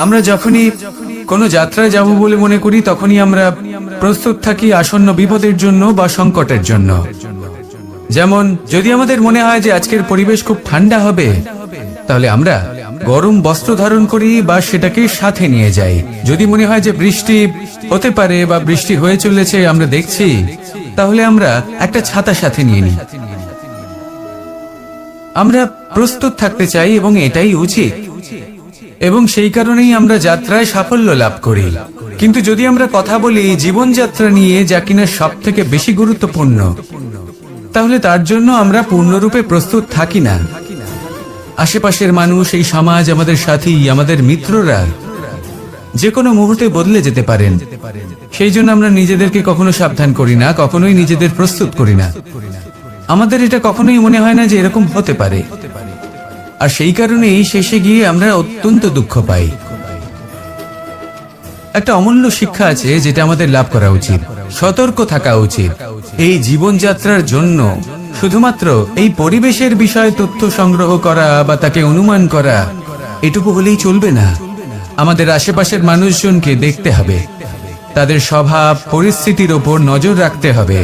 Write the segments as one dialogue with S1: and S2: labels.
S1: আমরা যখনই কোনো যাত্রায় যাব বলে মনে করি তখনই আমরা প্রস্তুত থাকি আসন্ন বিপদের জন্য বা সংকটের জন্য। যেমন যদি আমাদের মনে হয় যে আজকের পরিবেশ খুব ঠান্ডা হবে, তাহলে আমরা গরম বস্ত্র ধারণ করি বা সেটাকে সাথে নিয়ে যাই। যদি মনে হয় যে বৃষ্টি হতে পারে বা বৃষ্টি হয়ে চলেছে আমরা দেখছি, তাহলে আমরা একটা ছাতা সাথে নিয়ে নিই। আমরা প্রস্তুত থাকতে চাই এবং এটাই উচিত, এবং সেই কারণেই আমরা যাত্রায় সাফল্য লাভ করি। কিন্তু যদি আমরা কথা বলি জীবনযাত্রা নিয়ে, যা কিনা সব থেকে বেশি গুরুত্বপূর্ণ, তাহলে তার জন্য আমরা পূর্ণরূপে প্রস্তুত থাকি না। আশেপাশের মানুষ, এই সমাজ, আমাদের সাথী, আমাদের মিত্ররা যে কোনো মুহূর্তে বদলে যেতে পারেন। সেই জন্য আমরা নিজেদেরকে কখনো সাবধান করি না, কখনোই নিজেদের প্রস্তুত করি না। আমাদের এটা কখনোই মনে হয় না যে এরকম হতে পারে, আর সেই কারণেই শেষে গিয়ে আমরা অত্যন্ত দুঃখ পাই। একটা অমূল্য শিক্ষা আছে যেটা আমাদের লাভ করা উচিত, সতর্ক থাকা উচিত। এই জীবনযাত্রার জন্য শুধুমাত্র এই পরিবেশের বিষয়ে তথ্য সংগ্রহ করা বা তাকে অনুমান করা, এটুকু হলেই চলবে না। আমাদের আশেপাশের মানুষজনকে দেখতে হবে, তাদের স্বভাব পরিস্থিতির ওপর নজর রাখতে হবে।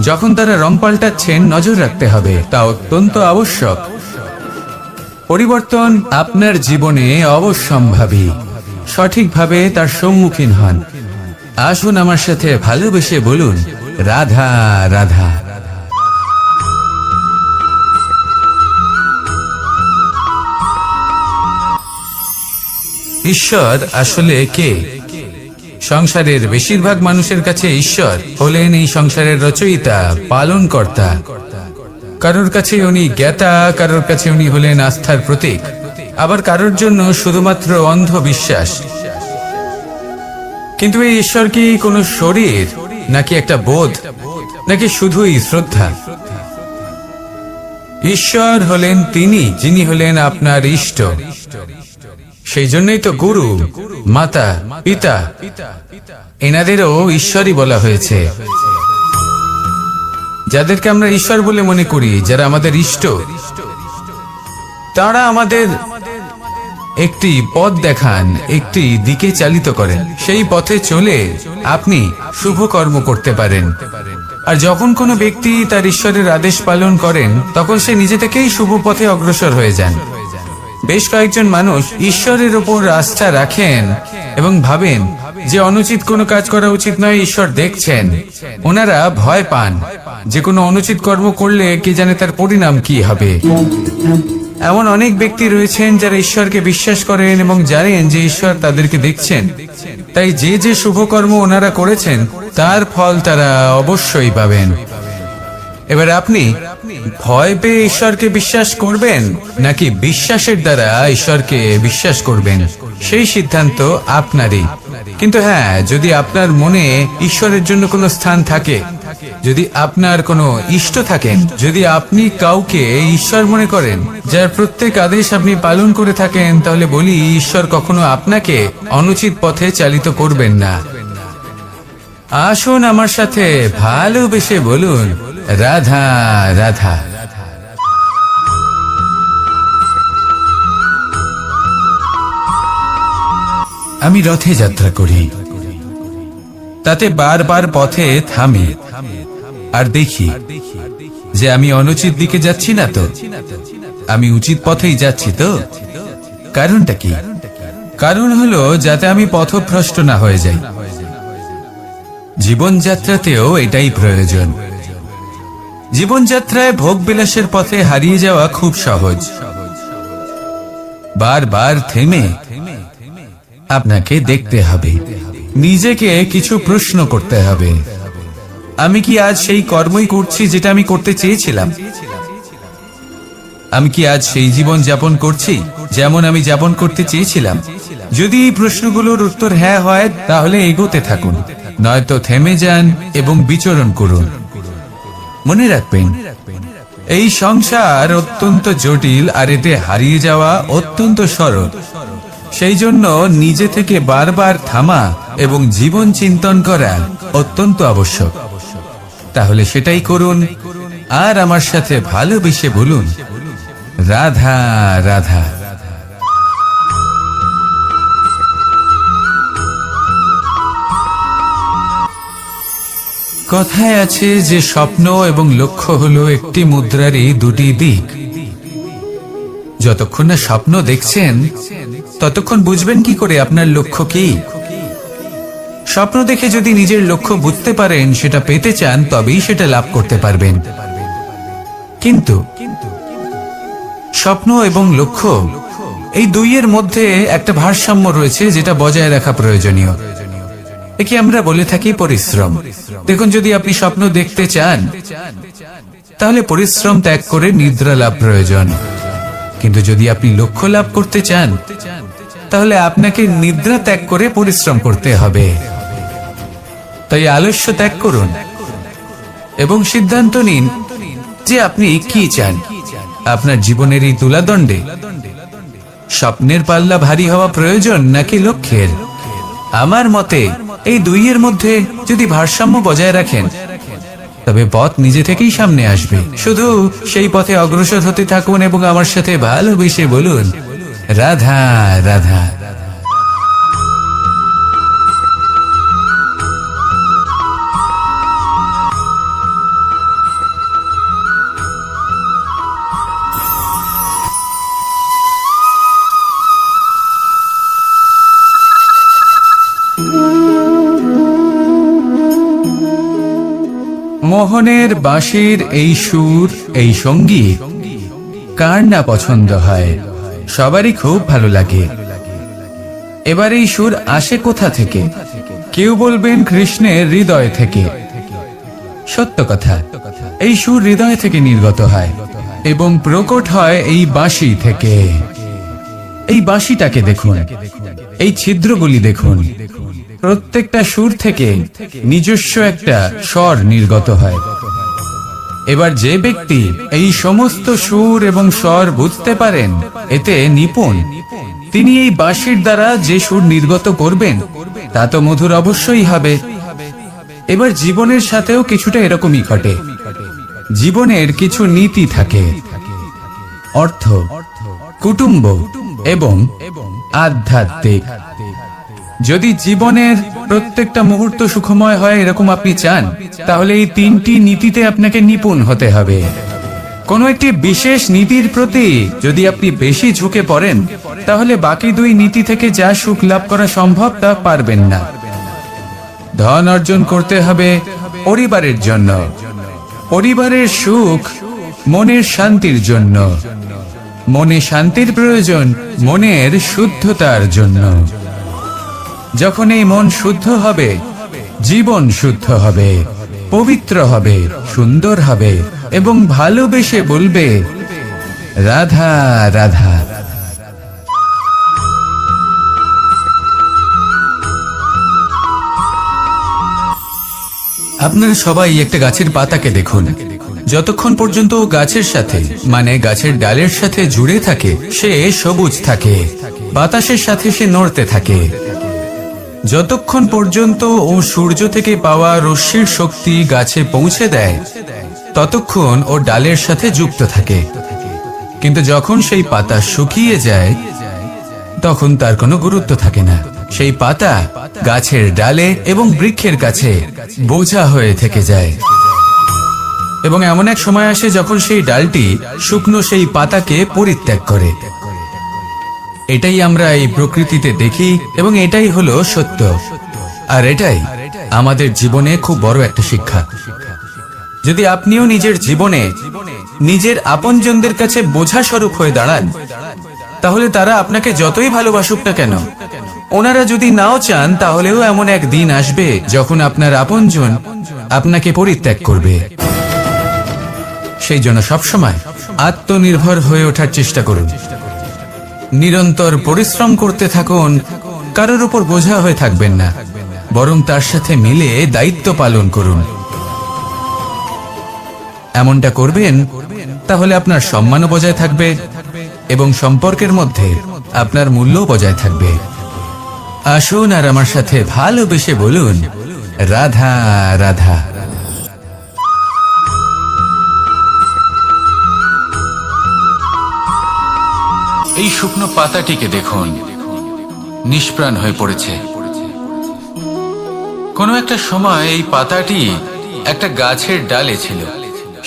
S1: যখন তারা রং পাল্টাচ্ছেন নজর রাখতে হবে, তা অত্যন্ত আবশ্যক। পরিবর্তন আপনার জীবনে অবশ্যম্ভাবী, সঠিকভাবে তার সম্মুখীন হন। আসুন আমার সাথে ভালোবেসে বলুন, রাধা রাধা। ঈশ্বর আসলে কে? সংসারের বেশিরভাগ মানুষের কাছে ঈশ্বর হলেন এই সংসারের রচয়িতা, পালনকর্তা। কারোর কাছে উনি জ্ঞাতা, কারোর কাছে উনি হলেন আস্থার প্রতীক, আবার কারোর জন্য শুধুমাত্র অন্ধ বিশ্বাস। কিন্তু এই ঈশ্বর কি কোনো শরীর, নাকি একটা বোধ, নাকি শুধুই শ্রদ্ধা? ঈশ্বর হলেন তিনি যিনি হলেন আপনার ইষ্ট। সেই জন্যই তো গুরু, মাতা, পিতা, এনাদেরও ঈশ্বরই বলা হয়েছে। যাদেরকে আমরা ঈশ্বর বলে মনে করি, যারা আমাদের ইষ্ট, তারা আমাদের একটি পথ দেখান, একটি দিকে চালিত করেন। সেই পথে চলে আপনি শুভ কর্ম করতে পারেন। আর যখন কোনো ব্যক্তি তার ঈশ্বরের আদেশ পালন করেন, তখন সে নিজে থেকেই শুভ পথে অগ্রসর হয়ে যান। বেশ কয়েকজন মানুষ ঈশ্বরের উপর আস্থা রাখেন এবং ভাবেন যে অনুচিত কোনো কাজ করা উচিত নয়, ঈশ্বর দেখছেন। ওনারা ভয় পান যে কোনো অনুচিত কর্ম করলে কে জানে তার পরিণাম কি হবে। এমন অনেক ব্যক্তি রয়েছেন যারা ঈশ্বরকে বিশ্বাস করেন এবং জানেন যে ঈশ্বর তাদেরকে দেখছেন। তাই যে যে শুভ কর্ম ওনারা করেছেন তার ফল তারা অবশ্যই পাবেন। এবার আপনি ভয় পেয়ে ঈশ্বরকে বিশ্বাস করবেন, নাকি বিশ্বাসের দ্বারা ঈশ্বরকে বিশ্বাস করবেন, সেই সিদ্ধান্ত আপনারই। কিন্তু হ্যাঁ, যদি আপনার মনে ঈশ্বরের জন্য কোনো স্থান থাকে, যদি আপনার কোনো ইষ্ট থাকেন, যদি আপনি কাউকে ঈশ্বর মনে করেন, যার প্রত্যেক আদেশ আপনি পালন করে থাকেন, তাহলে বলি ঈশ্বর কখনো আপনাকে অনুচিত পথে চালিত করবেন না। আসুন আমার সাথে ভালোবেসে বলুন, রাধা রাধা। আমি রথে যাত্রা করি, তাতে বারবার পথে থামি আর দেখি যে আমি অনুচিত দিকে যাচ্ছি না তো, আমি উচিত পথেই যাচ্ছি তো। কারণটা কি? কারণ হলো যাতে আমি পথভ্রষ্ট না হয়ে যাই। জীবনযাত্রাতেও এটাই প্রয়োজন। জীবনযাত্রায় ভোগ বিলাসের পথে হারিয়ে যাওয়া খুব সহজ। বারবার থেমে আপনাকে দেখতে হবে, নিজেকে কিছু প্রশ্ন করতে হবে। আমি কি আজ সেই কর্মই করছি যেটা আমি করতে চেয়েছিলাম? আমি কি আজ সেই জীবন যাপন করছি যেমন আমি যাপন করতে চেয়েছিলাম? যদি এই প্রশ্নগুলোর উত্তর হ্যাঁ হয়, তাহলে এগোতে থাকুন, নয়তো থেমে যান এবং বিচরণ করুন। মনে রাখবেন, এই সংসার অত্যন্ত জটিল, আর এতে হারিয়ে যাওয়া অত্যন্ত সরল। সেই জন্য নিজে থেকে বারবার থামা এবং জীবন চিন্তন করা অত্যন্ত আবশ্যক। তাহলে সেটাই করুন, আর আমার সাথে ভালোবেসে বলুন, রাধা রাধা। কথায় আছে যে স্বপ্ন এবং লক্ষ্য হলো একটি মুদ্রারই দুটি দিক। যতক্ষণ না স্বপ্ন দেখছেন ততক্ষণ বুঝবেন কি করে আপনার লক্ষ্য কি। স্বপ্ন দেখে যদি নিজের লক্ষ্য বুঝতে পারেন, সেটা পেতে চান, তবেই সেটা লাভ করতে পারবেন। কিন্তু স্বপ্ন এবং লক্ষ্য এই দুইয়ের মধ্যে একটা ভারসাম্য রয়েছে, যেটা বজায় রাখা প্রয়োজনীয়। একে আমরা বলে থাকি পরিশ্রম। দেখুন, যদি আপনি স্বপ্ন দেখতে চান তাহলে পরিশ্রম ত্যাগ করে নিদ্রা লাভ প্রয়োজন। কিন্তু যদি আপনি লক্ষ্য লাভ করতে চান তাহলে আপনাকে নিদ্রা ত্যাগ করে পরিশ্রম করতে হবে। তাই আলস্য ত্যাগ করুন এবং সিদ্ধান্ত নিন যে আপনি কি চান। আপনার জীবনের এই তুলাদণ্ডে স্বপ্নের পাল্লা ভারী হওয়া প্রয়োজন নাকি লক্ষ্যের? আমার মতে এই দুইয়ের মধ্যে যদি ভারসাম্য বজায় রাখেন তবে পথ নিজে থেকেই সামনে আসবে। শুধু সেই পথে অগ্রসর হতে থাকুন এবং আমার সাথে ভালোবেসে বলুন, রাধা রাধা। মোহনের বাঁশির এই সুর, এই সঙ্গীত কার না পছন্দ হয়? সবারই খুব ভালো লাগে। এবার এই সুর আসে কোথা থেকে? কেউ বলবেন কৃষ্ণের হৃদয় থেকে। সত্য কথা, এই সুর হৃদয় থেকে নির্গত হয় এবং প্রকট হয় এই বাঁশি থেকে। এই বাঁশিটাকে দেখুন, এই ছিদ্রগুলি দেখুন, প্রত্যেকটা সুর থেকে নিজস্ব একটা স্বর নির্গত হয়। এবার যে ব্যক্তি এই সমস্ত সুর এবং স্বর বুঝতে পারেন, এতে নিপুণ, তিনি এই বাঁশির দ্বারা যে সুর নির্গত করবেন তা তো মধুর অবশ্যই হবে। এবার জীবনের সাথেও কিছুটা এরকমই ঘটে। জীবনের কিছু নীতি থাকে, অর্থ, কুটুম্ব এবং আধ্যাত্মিক। যদি জীবনের প্রত্যেকটা মুহূর্ত সুখময় হয় এরকম আপনি চান, তাহলে এই তিনটি নীতিতে আপনাকে নিপুণ হতে হবে। কোন একটি বিশেষ নীতির প্রতি যদি আপনি বেশি ঝুঁকে পড়েন তাহলে বাকি দুই নীতি থেকে যা সুখ লাভ করা সম্ভব তা পারবেন না। ধন অর্জন করতে হবে পরিবারের জন্য, পরিবারের সুখ মনের শান্তির জন্য, মনে শান্তির প্রয়োজন মনের শুদ্ধতার জন্য। যখন এই মন শুদ্ধ হবে, জীবন শুদ্ধ হবে, পবিত্র হবে, সুন্দর হবে এবং ভালোবেসে বলবে, রাধা রাধা। আপনারা সবাই একটা গাছের পাতাকে দেখুন। যতক্ষণ পর্যন্ত গাছের সাথে, মানে গাছের ডালের সাথে জুড়ে থাকে, সে সবুজ থাকে, বাতাসের সাথে সে নড়তে থাকে। যতক্ষণ পর্যন্ত ও সূর্য থেকে পাওয়া রশ্মির শক্তি গাছে পৌঁছে দেয় ততক্ষণ ও ডালের সাথে যুক্ত থাকে। কিন্তু যখন সেই পাতা শুকিয়ে যায় তখন তার কোনো গুরুত্ব থাকে না। সেই পাতা গাছের ডালে এবং বৃক্ষের কাছে বোঝা হয়ে থেকে যায়। এবং এমন এক সময় আসে যখন সেই ডালটি শুকনো সেই পাতাকে পরিত্যাগ করে। এটাই আমরা এই প্রকৃতিতে দেখি এবং এটাই হলো সত্য। আর এটাই আমাদের জীবনে খুব বড় একটা শিক্ষা। যদি আপনিও নিজের জীবনে নিজের আপনজনদের কাছে বোঝা স্বরূপ হয়ে দাঁড়ান, তাহলে তারা আপনাকে যতই ভালোবাসুক না কেন, ওনারা যদি নাও চান তাহলেও এমন এক দিন আসবে যখন আপনার আপনজন আপনাকে পরিত্যাগ করবে। সেই জন্য সবসময় আত্মনির্ভর হয়ে ওঠার চেষ্টা করুন। নিরন্তর পরিশ্রম করতে থাকুন, কারোর উপর বোঝা হয়ে থাকবেন না, বরং তার সাথে মিলে দায়িত্ব পালন করুন। এমনটা করবেন তাহলে আপনার সম্মানও বজায় থাকবে এবং সম্পর্কের মধ্যে আপনার মূল্য বজায় থাকবে। আসুন আর আমার সাথে ভালোবেসে বলুন, রাধা রাধা। এই শুকনো পাতাটিকে দেখুন, নিষ্প্রাণ হয়ে পড়েছে। কোনো একটা সময় এই পাতাটি একটা গাছের ডালে ছিল।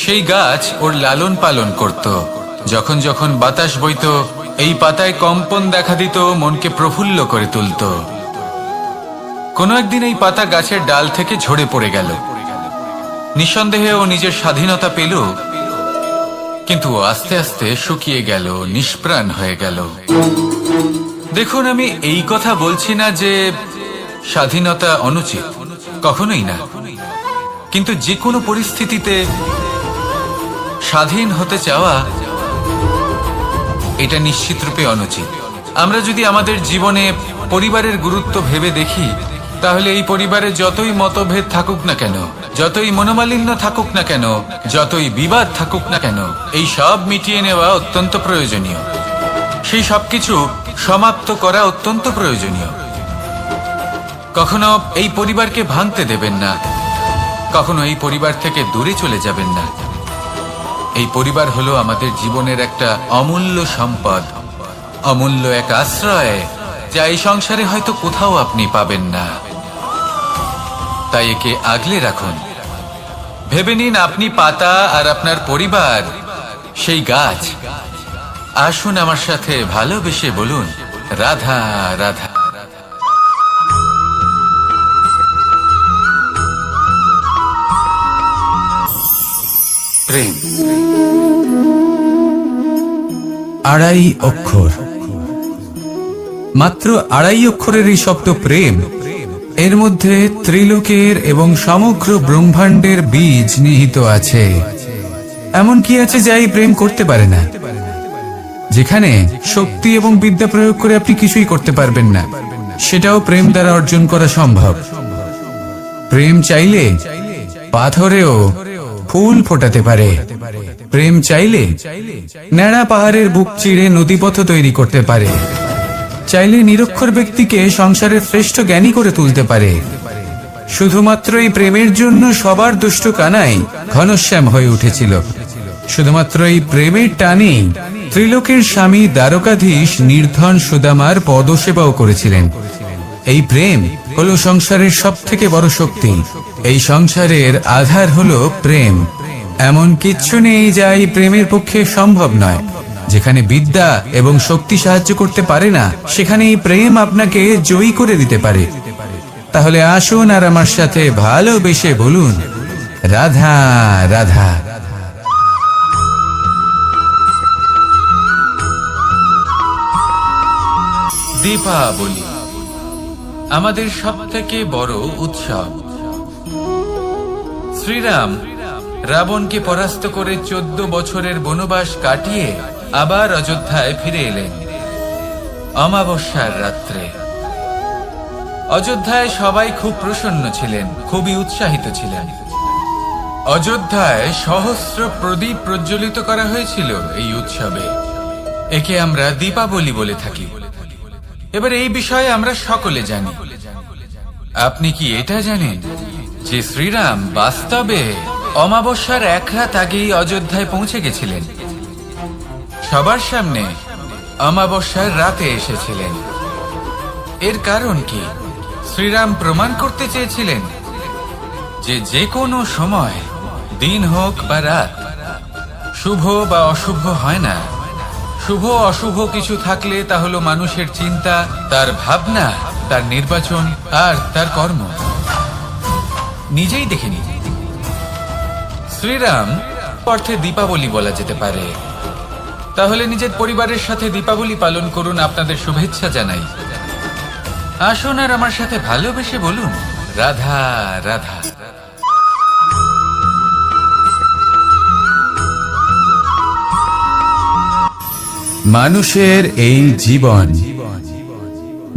S1: সেই গাছ ওর লালন পালন করত। যখন যখন বাতাস বইত, এই পাতায় কম্পন দেখা দিত, মনকে প্রফুল্ল করে তুলত। কোনো একদিন এই পাতা গাছের ডাল থেকে ঝরে পড়ে গেল। নিঃসন্দেহে ও নিজের স্বাধীনতা পেল, কিন্তু আস্তে আস্তে শুকিয়ে গেল, নিষ্প্রাণ হয়ে গেল। দেখুন, আমি এই কথা বলছি না যে স্বাধীনতা অনুচিত, কখনোই না। কিন্তু যে কোনো পরিস্থিতিতে স্বাধীন হতে চাওয়া এটা নিশ্চিতরূপে অনুচিত। আমরা যদি আমাদের জীবনে পরিবারের গুরুত্ব ভেবে দেখি, তাহলে এই পরিবারে যতই মতভেদ থাকুক না কেন, যতই মনোমালিন্য থাকুক না কেন, যতই বিবাদ থাকুক না কেন, এই সব মিটিয়ে নেওয়া অত্যন্ত প্রয়োজনীয়। সেই সবকিছু সমাপ্ত করা অত্যন্ত প্রয়োজনীয়। কখনো এই পরিবারকে ভাঙতে দেবেন না, কখনো এই পরিবার থেকে দূরে চলে যাবেন না। এই পরিবার হলো আমাদের জীবনের একটা অমূল্য সম্পদ, অমূল্য এক আশ্রয়, যা এই সংসারে হয়তো কোথাও আপনি পাবেন না। তাই একে আগলে রাখুন। ভেবে নিন আপনি পাতা আর আপনার পরিবার সেই গাছ। আসুন আমার সাথে ভালোবেসে বলুন, রাধা রাধা। প্রেম আড়াই অক্ষর, মাত্র আড়াই অক্ষরের এই শব্দ প্রেম, এর মধ্যে ত্রিলোকের এবং সমগ্র ব্রহ্মাণ্ডের বীজ নিহিত আছে। এমন কি আছে যা এই প্রেম করতে পারে না? যেখানে শক্তি এবং বিদ্যা প্রয়োগ করে আপনি কিছুই করতে পারবেন না, সেটাও প্রেম দ্বারা অর্জন করা সম্ভব। প্রেম চাইলে পাথরেও ফুল ফোটাতে পারে। প্রেম চাইলে ন্যাড়া পাহাড়ের বুক চিরে নদীপথ তৈরি করতে পারে। চাইলে নিরক্ষর ব্যক্তিকে সংসারের শ্রেষ্ঠ জ্ঞানী করে তুলতে পারে। শুধুমাত্র এই প্রেমের জন্য সবার দুষ্ট কানাই ঘনশ্যাম হয়ে উঠেছিল। শুধুমাত্র এই প্রেমের টানেই ত্রিলোকের স্বামী দ্বারকাধীশ নির্ধন সুদামার পদসেবাও করেছিলেন। এই প্রেম হলো সংসারের সব থেকে বড় শক্তি। এই সংসারের আধার হলো প্রেম। এমন কিচ্ছু নেই যা এই প্রেমের পক্ষে সম্ভব নয়। যেখানে বিদ্যা এবং শক্তি সাহায্য করতে পারে না, সেখানে এই প্রেম আপনাকে জয়ী করে দিতে পারে। তাহলে আসুন আর আমার সাথে ভালোবেসে বলুন, রাধা রাধা। দীপাবলি আমাদের সবথেকে বড় উৎসব। শ্রীরাম রাবণকে পরাস্ত করে 14 বছরের বনবাস কাটিয়ে আবার অযোধ্যায় ফিরে এলেন অমাবস্যার রাত্রে। অযোধ্যায় সবাই খুব প্রসন্ন ছিলেন, খুবই উৎসাহিত ছিলেন। অযোধ্যায় সহস্র প্রদীপ প্রজ্বলিত করা হয়েছিল এই উৎসবে। একে আমরা দীপাবলি বলে থাকি। এবার এই বিষয়ে আমরা সকলে জানি। আপনি কি এটা জানেন যে শ্রীরাম বাস্তবে অমাবস্যার এক রাত আগেই অযোধ্যায় পৌঁছে গেছিলেন? সবার সামনে অমাবস্যার রাতে এসেছিলেন। এর কারণ কি? শ্রীরাম প্রমাণ করতে চেয়েছিলেন যে যে কোনো সময়, দিন হোক বা রাত, শুভ বা অশুভ হয় না। শুভ অশুভ কিছু থাকলে তা হলো মানুষের চিন্তা, তার ভাবনা, তার নির্বাচন আর তার কর্ম। নিজেই দেখে নিন। শ্রীরাম অর্থে দীপাবলি বলা যেতে পারে। তাহলে নিজের পরিবারের সাথে দীপাবলি পালন করুন। আপনাদের শুভেচ্ছা জানাই। আসুন আর আমার সাথে ভালোবেসে বলুন, রাধা রাধা। মানুষের এই জীবন,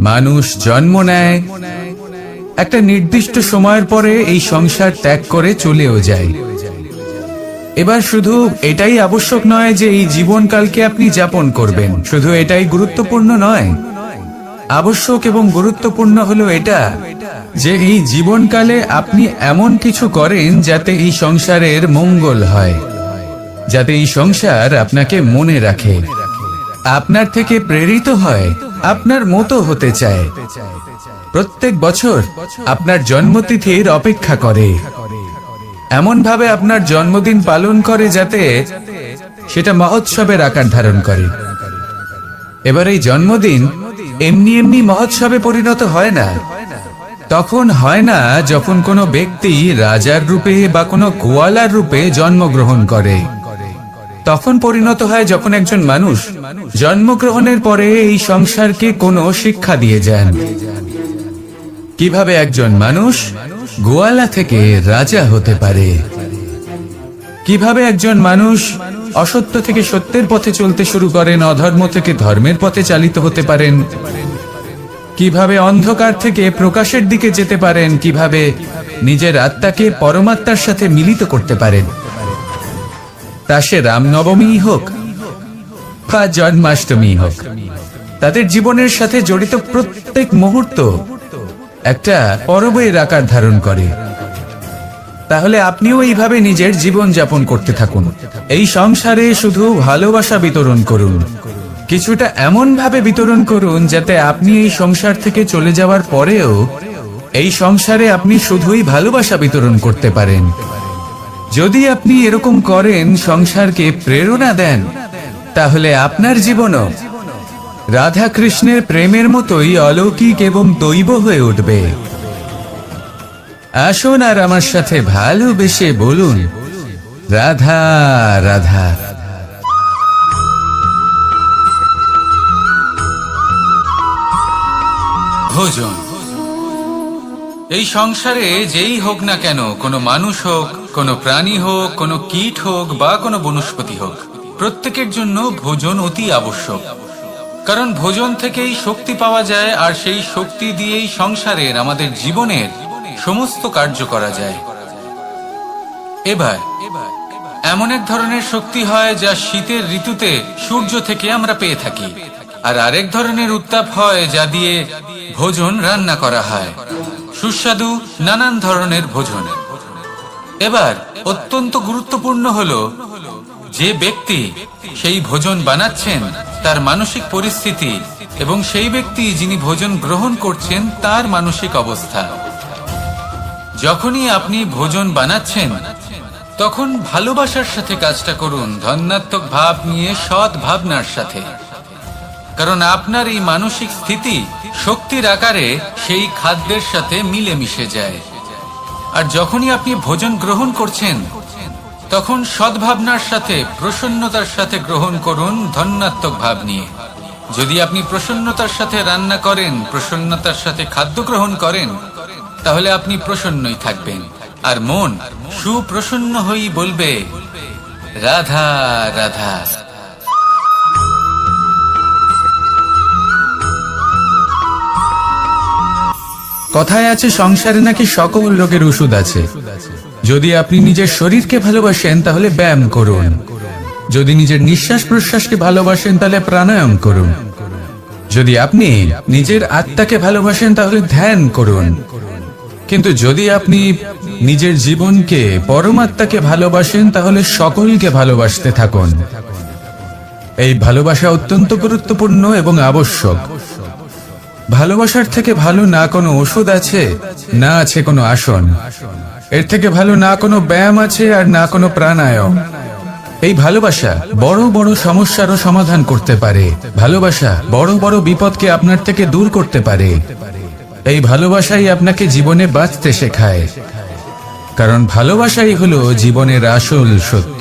S1: মানুষ জন্ম নেয়, একটা নির্দিষ্ট সময়ের পরে এই সংসার ত্যাগ করে চলেও যায়। এবার শুধু এটাই আবশ্যক নয় যে এই জীবনকালকে আপনি যাপন করবেন, শুধু এটাই গুরুত্বপূর্ণ নয়। আবশ্যক এবং গুরুত্বপূর্ণ হলো এটা যে এই জীবনকালে আপনি এমন কিছু করেন যাতে এই সংসারের মঙ্গল হয়, যাতে এই সংসার আপনাকে মনে রাখে, আপনার থেকে প্রেরিত হয়, আপনার মতো হতে চায়, প্রত্যেক বছর আপনার জন্মতিথির অপেক্ষা করে। এমন ভাবে আপনার জন্মদিন পালন করে যাতে সেটা মহোৎসবের আকার ধারণ করে। এবার এই জন্মদিন এমনি এমনি মহোৎসবে পরিণত হয় না। তখন হয় না যখন কোনো ব্যক্তি রাজার রূপে বা কোনো গোয়ালার রূপে জন্মগ্রহণ করে। তখন পরিণত হয় যখন একজন মানুষ জন্মগ্রহণের পরে এই সংসারকে কোনো শিক্ষা দিয়ে যান। কিভাবে একজন মানুষ গোয়ালা থেকে রাজা হতে পারে, কিভাবে একজন মানুষ অসত্য থেকে সত্যের পথে চলতে শুরু করেন, অধর্ম থেকে ধর্মের পথে চালিত হতে পারেন, কিভাবে অন্ধকার থেকে প্রকাশের দিকে যেতে পারেন, কিভাবে নিজের আত্মাকে পরমাত্মার সাথে মিলিত করতে পারেন। তা সে রামনবমী হোক বা জন্মাষ্টমী হোক, তাদের জীবনের সাথে জড়িত প্রত্যেক মুহূর্ত একটা পরবের আকার ধারণ করে। তাহলে আপনিও এইভাবে নিজের জীবন যাপন করতে থাকুন। এই সংসারে শুধু ভালোবাসা বিতরণ করুন, কিছুটা এমন ভাবে বিতরণ করুন যাতে আপনি এই সংসার থেকে চলে যাওয়ার পরেও এই সংসারে আপনি শুধুই ভালোবাসা বিতরণ করতে পারেন। যদি আপনি এরকম করেন, সংসারকে প্রেরণা দেন, তাহলে আপনার জীবনও রাধা কৃষ্ণের প্রেমের মতোই অলৌকিক এবং দৈব হয়ে উঠবে। আসুন আর আমার সাথে ভালোবেসে বলুন, রাধা রাধা। ভোজন। এই সংসারে যেই হোক না কেন, কোনো মানুষ হোক, কোনো প্রাণী হোক, কোনো কীট হোক বা কোনো বনস্পতি হোক, প্রত্যেকের জন্য ভোজন অতি আবশ্যক। কারণ ভোজন থেকেই শক্তি পাওয়া যায়, আর সেই শক্তি দিয়েই সংসারের, আমাদের জীবনের সমস্ত কার্য করা যায়। এবার এমন এক ধরনের শক্তি হয় যা শীতের ঋতুতে সূর্য থেকে আমরা পেয়ে থাকি, আর আরেক ধরনের উত্তাপ হয় যা দিয়ে ভোজন রান্না করা হয়, সুস্বাদু নানান ধরনের ভোজন। এবার অত্যন্ত গুরুত্বপূর্ণ হলো যে ব্যক্তি সেই ভোজন বানাচ্ছেন তার মানসিক পরিস্থিতি এবং সেই ব্যক্তি যিনি ভোজন গ্রহণ করছেন তার মানসিক অবস্থা। যখনই আপনি ভোজন বানাচ্ছেন তখন ভালোবাসার সাথে কাজটা করুন, ধন্যাত্মক ভাব নিয়ে, সৎ ভাবনার সাথে। কারণ আপনার এই মানসিক স্থিতি শক্তির আকারে সেই খাদ্যের সাথে মিলে মিশে যায়। আর যখনই আপনি ভোজন গ্রহণ করছেন তখন সদ্ভাবনার সাথে, প্রসন্নতার সাথে গ্রহণ করুন, ধন্যাত্মক ভাব নিয়ে। যদি আপনি প্রসন্নতার সাথে রান্না করেন, প্রসন্নতার সাথে খাদ্য গ্রহণ করেন, তাহলে আপনি প্রসন্নই থাকবেন, আর মন সুপ্রসন্ন হয়েই বলবে রাধা রাধা। কথায় আছে সংসারে নাকি সকল রোগের ওষুধ আছে। যদি আপনি নিজের শরীরকে ভালোবাসেন তাহলে ব্যায়াম করুন, যদি নিজের নিঃশ্বাস প্রশ্বাসকে ভালোবাসেন তাহলে প্রাণায়াম করুন, যদি আপনি নিজের আত্মাকে ভালোবাসেন তাহলে ধ্যান করুন। কিন্তু যদি আপনি নিজের জীবনকে, পরমাত্মাকে ভালোবাসেন তাহলে সকলকে ভালোবাসতে থাকুন। এই ভালোবাসা অত্যন্ত গুরুত্বপূর্ণ এবং আবশ্যক। ভালোবাসার থেকে ভালো না কোনো ওষুধ আছে, না আছে কোনো আসন। এর থেকে ভালো না কোনো ব্যায়াম আছে, আর না কোনো প্রাণায়াম। এই ভালোবাসা বড় বড় সমস্যারও সমাধান করতে পারে। ভালোবাসা বড় বড় বিপদকে আপনার থেকে দূর করতে পারে। এই ভালোবাসাই আপনাকে জীবনে বাঁচতে শেখায়, কারণ ভালোবাসাই হলো জীবনের আসল সত্য।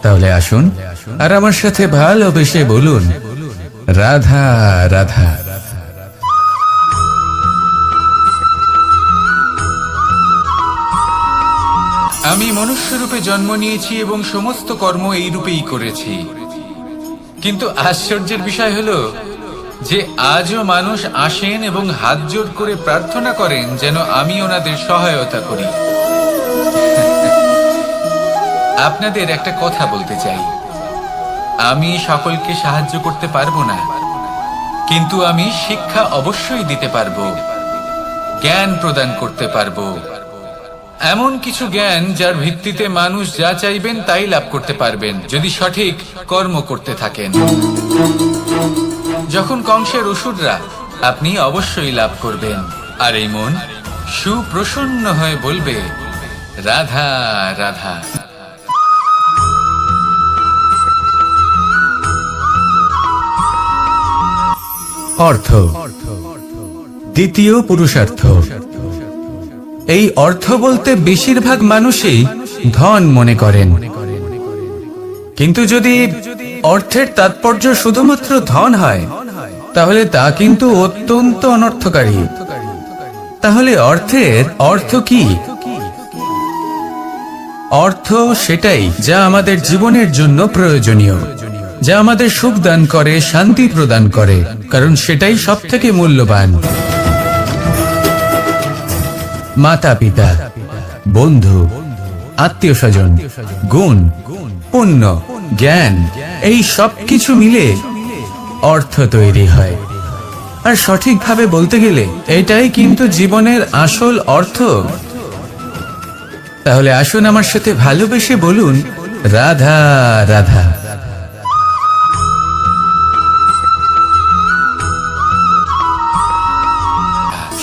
S1: তাহলে আসুন আর আমার সাথে ভালোবেসে বলুন, রাধা রাধা। আমি মনুষ্যরূপে জন্ম নিয়েছি এবং সমস্ত কর্ম এই রূপেই করেছি। কিন্তু আশ্চর্যের বিষয় হলো যে আজও মানুষ আসেন এবং হাত জোড় করে প্রার্থনা করেন যেন আমি ওনাদের সহায়তা করি। আপনাদের একটা কথা বলতে চাই, আমি সকলকে সাহায্য করতে পারবো না, কিন্তু আমি শিক্ষা অবশ্যই দিতে পারবো, জ্ঞান প্রদান করতে পারবো। এমন কিছু জ্ঞান যার ভিত্তিতে মানুষ যা চাইবেন তাই লাভ করতে পারবেন যদি সঠিক কর্ম করতে থাকেন। যখন কংসের অসুররা, আপনি অবশ্যই লাভ করবেন। আর এই মন সুপ্রসন্ন হয়ে বলবে রাধা রাধা। অর্থ, দ্বিতীয় পুরুষার্থ। এই অর্থ বলতে বেশিরভাগ মানুষই ধন মনে করেন, কিন্তু যদি অর্থের তাৎপর্য শুধুমাত্র ধন হয় তাহলে তা কিন্তু অত্যন্ত অনর্থকারী। তাহলে অর্থের অর্থ কি? অর্থ সেটাই যা আমাদের জীবনের জন্য প্রয়োজনীয়, যা আমাদের সুখ দান করে, শান্তি প্রদান করে, কারণ সেটাই সবথেকে মূল্যবান। মাতা পিতা, বন্ধু, আত্মীয় স্বজন, গুণ, পুণ্য, জ্ঞান, এই সব কিছু মিলে অর্থ তৈরি হয়। আর সঠিকভাবে বলতে গেলে এটাই কিন্তু জীবনের আসল অর্থ। তাহলে আসুন আমার সাথে ভালোবেসে বলুন রাধা রাধা।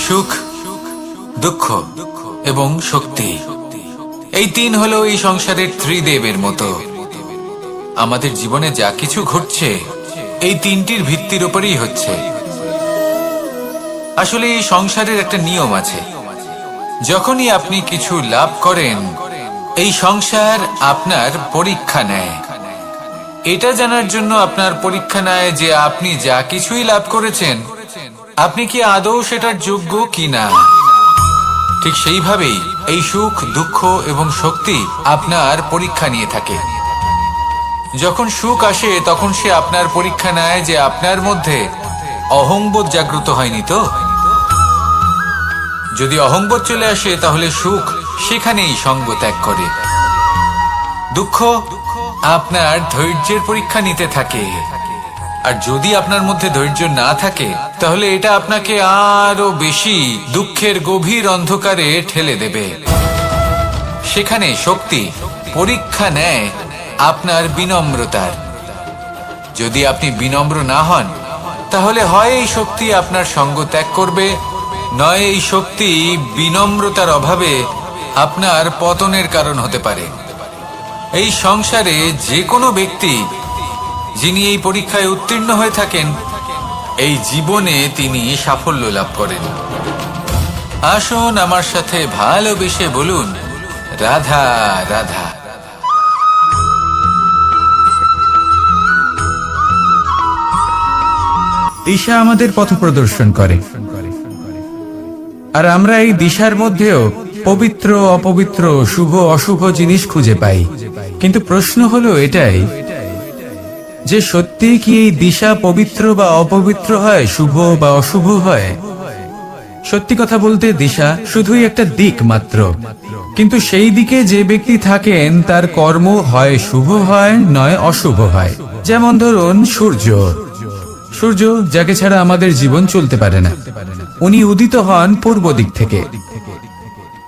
S1: সুখ, দুঃখ এবং শক্তি, এই তিন হলো এই সংসারের ত্রিদেবের মতো। আমাদের জীবনে যা কিছু ঘটছে এই তিনটির ভিত্তির উপরেই হচ্ছে। আসলে এই সংসারের একটা নিয়ম আছে, যখনই আপনি কিছু লাভ করেন এই সংসার আপনার পরীক্ষা নেয়। এটা জানার জন্য আপনার পরীক্ষা নেয় যে আপনি যা কিছুই লাভ করেছেন আপনি কি আদৌ সেটার যোগ্য কিনা। ঠিক সেইভাবেই এই সুখ, দুঃখ এবং শক্তি আপনার পরীক্ষা নিয়ে থাকে। যখন সুখ আসে তখন সে আপনার পরীক্ষা নেয় যে আপনার মধ্যে অহংবোধ জাগ্রত হয়নি তো। যদি অহংবোধ চলে আসে তাহলে সুখ সেখানেই সঙ্গ ত্যাগ করে। দুঃখ আপনার ধৈর্যের পরীক্ষা নিতে থাকে, আর যদি আপনার মধ্যে ধৈর্য না থাকে তাহলে এটা আপনাকে আরো বেশি দুঃখের গভীর অন্ধকারে ঠেলে দেবে। সেখানে শক্তি পরীক্ষা নেয় আপনার বিনম্রতার। যদি আপনি বিনম্র না হন তাহলে হয় এই শক্তি আপনার সঙ্গ ত্যাগ করবে, নয় এই শক্তি বিনম্রতার অভাবে আপনার পতনের কারণ হতে পারে। এই সংসারে যে কোনো ব্যক্তি যিনি এই পরীক্ষায় উত্তীর্ণ হয়ে থাকেন এই জীবনে তিনি সাফল্য লাভ করেন। আসুন আমার সাথে ভালোবেসে বলুন রাধা রাধা। দিশা আমাদের পথ প্রদর্শন করে, আর আমরা এই দিশার মধ্যেও পবিত্র অপবিত্র, শুভ অশুভ জিনিস খুঁজে পাই। কিন্তু প্রশ্ন হলো এটাই যে সত্যি কি এই দিশা পবিত্র বা অপবিত্র হয়, শুভ বা অশুভ হয়? সত্যি কথা বলতে দিশা শুধুই একটা দিক মাত্র, কিন্তু সেই দিকে যে ব্যক্তি থাকেন তার কর্ম হয় শুভ হয় নয় অশুভ হয়। যেমন ধরুন সূর্য, সূর্য যাকে ছাড়া আমাদের জীবন চলতে পারে না, উনি উদিত হন পূর্ব দিক থেকে,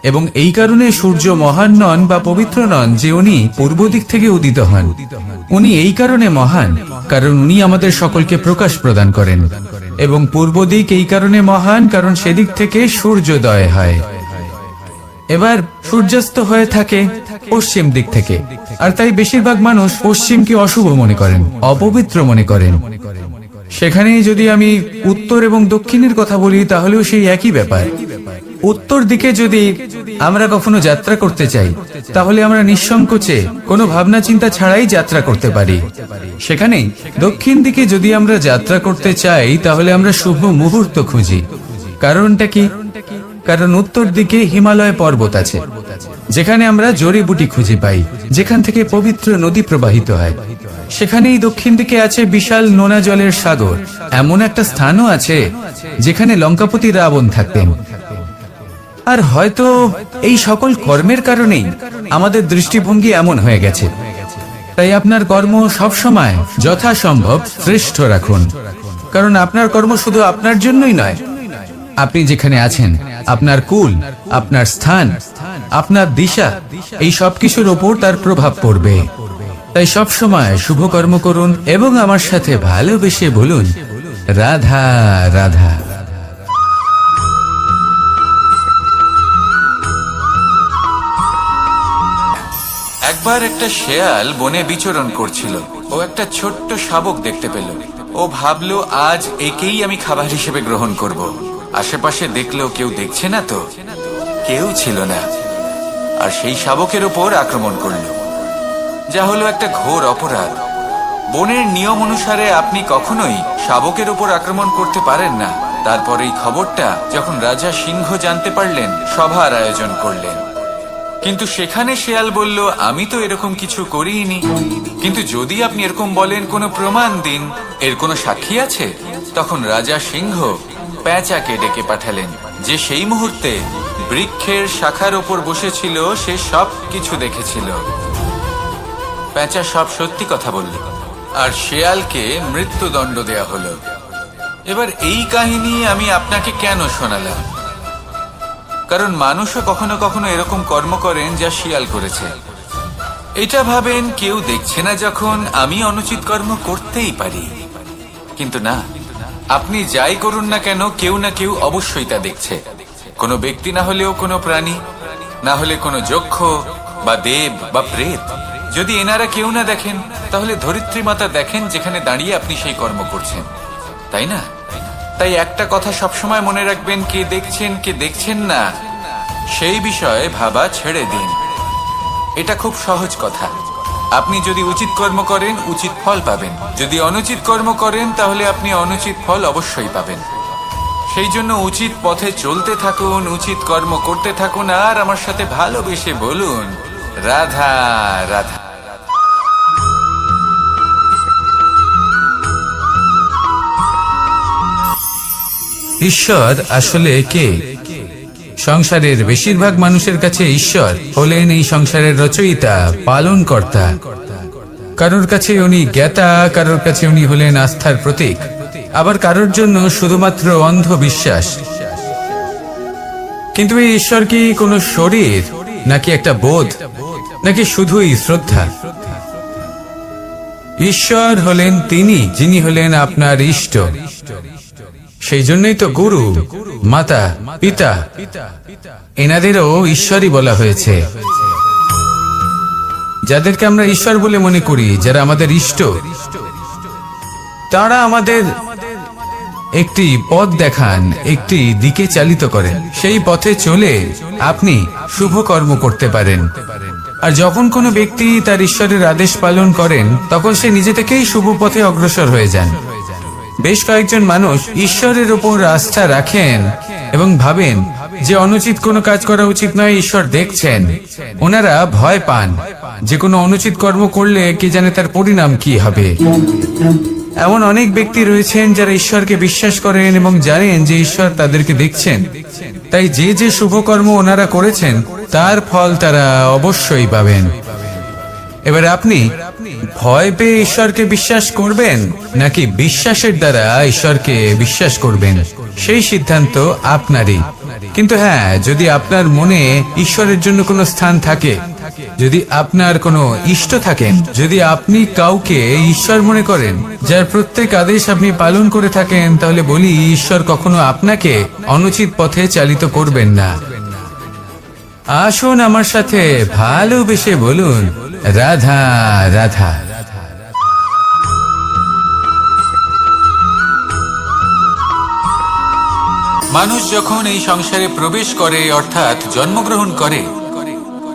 S1: এবং এই কারণে সূর্য মহান নন বা পবিত্র নন যে উনি পূর্ব দিক থেকে উদিত হন। উনি এই কারণে মহান কারণ উনি আমাদের সকলকে প্রকাশ প্রদান করেন, এবং পূর্ব দিক এই কারণে মহান কারণ সেদিক থেকে সূর্যোদয় হয়। এবার সূর্যাস্ত হয়ে থাকে পশ্চিম দিক থেকে, আর তাই বেশিরভাগ মানুষ পশ্চিমকে অশুভ মনে করেন, অপবিত্র মনে করেন। সেখানেই যদি আমি উত্তর এবং দক্ষিণের কথা বলি তাহলেও সেই একই ব্যাপার। উত্তর দিকে যদি আমরা কখনো যাত্রা করতে চাই তাহলে আমরা নিঃসংকোচে কোনো ভাবনা চিন্তা ছাড়াই যাত্রা করতে পারি। সেখানেই দক্ষিণ দিকে যদি আমরা যাত্রা করতে চাই তাহলে আমরা শুভ মুহূর্ত খুঁজি। কারণটা কি? কারণ উত্তর দিকে হিমালয় পর্বত আছে, যেখানে আমরা জড়িবুটি খুঁজে পাই, যেখান থেকে পবিত্র নদী প্রবাহিত হয়। সেখানেই দক্ষিণ দিকে আছে বিশাল নোনা জলের সাগর। এমন একটা স্থানও আছে যেখানে লঙ্কাপতি রাবণ থাকতেন। আর হয়তো এই সকল কর্মের কারণেই আমাদের দৃষ্টিভঙ্গি এমন হয়ে গেছে। তাই আপনার কর্ম সবসময় যথাসম্ভব শ্রেষ্ঠ রাখুন, কারণ আপনার কর্ম শুধু আপনার জন্যই নয়, আপনি যেখানে আছেন, আপনার কুল, আপনার স্থান, আপনার দিশা, এই সব কিছুর ওপর তার প্রভাব পড়বে। তাই সব সময় শুভ কর্ম করুন এবং আমার সাথে ভালোবেসে বলুন রাধা রাধা। একবার একটা শেয়াল বনে বিচরণ করছিল। ও একটা ছোট্ট শাবক দেখতে পেল। ও ভাবলো, আজ একেই আমি খাবার হিসেবে গ্রহণ করব। আশেপাশে দেখলো কেউ দেখছে না, তো কেউ ছিল না, আর সেই শাবকের ওপর আক্রমণ করলো, যা হলো একটা ঘোর অপরাধ। বনের নিয়ম অনুসারে আপনি কখনোই শাবকের উপর আক্রমণ করতে পারেন না। তারপর এই খবরটা যখন রাজা সিংহ জানতে পারলেন, সভার আয়োজন করলেন। কিন্তু সেখানে শেয়াল বলল, আমি তো এরকম কিছু করিনি। কিন্তু যদি আপনি এরকম বলেন, কোনো প্রমাণ দিন, এর কোনো সাক্ষী আছে? তখন রাজা সিংহ পেঁচাকে ডেকে পাঠালেন, যে সেই মুহূর্তে বৃক্ষের শাখার ওপর বসেছিল। সে সব কিছু দেখেছিল। পেঁচা সব সত্যি কথা বলল, আর শেয়ালকে মৃত্যুদণ্ড দেয়া হলো। এবার এই কাহিনী আমি আপনাকে কেন শোনালাম? কারণ মানুষও কখনো কখনো এরকম কর্ম করেন যা শিয়াল করেছে। এটা ভাবেন কেউ দেখছে না, যখন আমি অনুচিত কর্ম করতেই পারি। কিন্তু না, আপনি যাই করুন না কেন, কেউ না কেউ অবশ্যই তা দেখছে। কোনো ব্যক্তি না হলেও কোনো প্রাণী, না হলে কোনো যক্ষ বা দেব বা প্রেত। যদি এনারা কেউ না দেখেন, তাহলে ধরিত্রী মাতা দেখেন, যেখানে দাঁড়িয়ে আপনি সেই কর্ম করছেন, তাই না? তাই একটা কথা সবসময় মনে রাখবেন, কে দেখছেন কে দেখছেন না সেই বিষয়ে ভাবা ছেড়ে দিন। এটা খুব সহজ কথা। আপনি যদি উচিত কর্ম করেন, উচিত ফল পাবেন। যদি অনুচিত কর্ম করেন, তাহলে আপনি অনুচিত ফল অবশ্যই পাবেন। সেই জন্য উচিত পথে চলতে থাকুন, উচিত কর্ম করতে থাকুন, আর আমার সাথে ভালোবেসে বলুন, রাধা রাধা।
S2: ঈশ্বর আসলে কে? সংসারের বেশিরভাগ মানুষের কাছে ঈশ্বর হলেন এই সংসারের রচয়িতা, পালনকর্তা। কারোর কাছে উনি জ্ঞাতা, কারোর কাছে উনি হলেন আস্থার প্রতীক, আবার কারোর জন্য শুধুমাত্র অন্ধ বিশ্বাস। কিন্তু এই ঈশ্বর কি কোনো শরীর, নাকি একটা বোধ, নাকি শুধুই শ্রদ্ধা? ঈশ্বর হলেন তিনি, যিনি হলেন আপনার ইষ্ট। সেই জন্যই তো গুরু, মাতা, পিতা এনাদেরও ঈশ্বরই বলা হয়েছে। যাদেরকে আমরা ঈশ্বর বলে মনে করি, যারা আমাদের ইষ্ট, তারা আমাদের একটি পথ দেখান, একটি দিকে চালিত করেন। সেই পথে চলে আপনি শুভ কর্ম করতে পারেন। আর যখন কোনো ব্যক্তি তার ঈশ্বরের আদেশ পালন করেন, তখন সে নিজে থেকেই শুভ পথে অগ্রসর হয়ে যান। বেশ কয়েকজন মানুষ ঈশ্বরের উপর আস্থা রাখেন এবং ভাবেন যে অনুচিত কোনো কাজ করা উচিত নয়, ঈশ্বর দেখছেন। ওনারা ভয় পান যে কোনো অনুচিত কর্ম করলে কে জানে তার পরিণাম কি হবে। এমন অনেক ব্যক্তি রয়েছেন যারা ঈশ্বরকে বিশ্বাস করেন এবং জানেন যে ঈশ্বর তাদেরকে দেখছেন। তাই যে যে শুভ কর্ম ওনারা করেছেন, তার ফল তারা অবশ্যই পাবেন। এবার আপনি ভয় পেয়ে ঈশ্বরকে বিশ্বাস করবেন, নাকি বিশ্বাসের দ্বারা ঈশ্বরকে বিশ্বাস করবেন, সেই সিদ্ধান্ত আপনারই। কিন্তু হ্যাঁ, যদি আপনার মনে ঈশ্বরের জন্য কোনো স্থান থাকে, যদি আপনার কোনো ইষ্ট থাকেন, যদি আপনি কাউকে ঈশ্বর মনে করেন, যার প্রত্যেক আদেশ আপনি পালন করে থাকেন, তাহলে বলি, ঈশ্বর কখনো আপনাকে অনুচিত পথে চালিত করবেন না। আসুন আমার সাথে ভালোবেসে বলুন, রাধা রাধা।
S1: মানুষ যখন এই সংসারে প্রবেশ করে, অর্থাৎ জন্মগ্রহণ করে,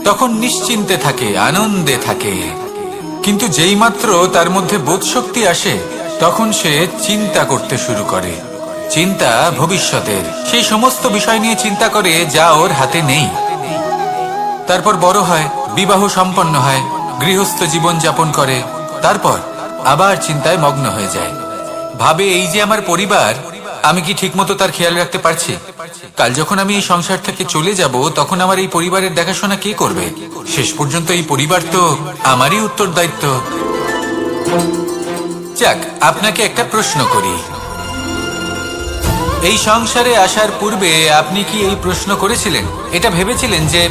S1: তখন নিশ্চিন্তে থাকে, আনন্দে থাকে। কিন্তু যেই মাত্র তার মধ্যে বোধশক্তি আসে, তখন সে চিন্তা করতে শুরু করে। চিন্তা ভবিষ্যতের, সেই সমস্ত বিষয় নিয়ে চিন্তা করে যা ওর হাতে নেই। তারপর বড় হয়, বিবাহ সম্পন্ন হয়, গৃহস্থ জীবন যাপন করে, তারপর আবার চিন্তায় মগ্ন হয়ে যায়। ভাবে, এই যে আমার পরিবার, আমি কি ঠিকমতো তার খেয়াল রাখতে পারছি? কাল যখন আমি এই সংসার থেকে চলে যাব, তখন আমার এই পরিবারের দেখাশোনা কে করবে? শেষ পর্যন্ত এই পরিবার তো আমারই উত্তরদায়িত্ব। যাক, আপনাকে একটা প্রশ্ন করি। এই সংসারে আসার পূর্বে আপনি কি এই প্রশ্ন করেছিলেন, এটা ভেবেছিলেন যে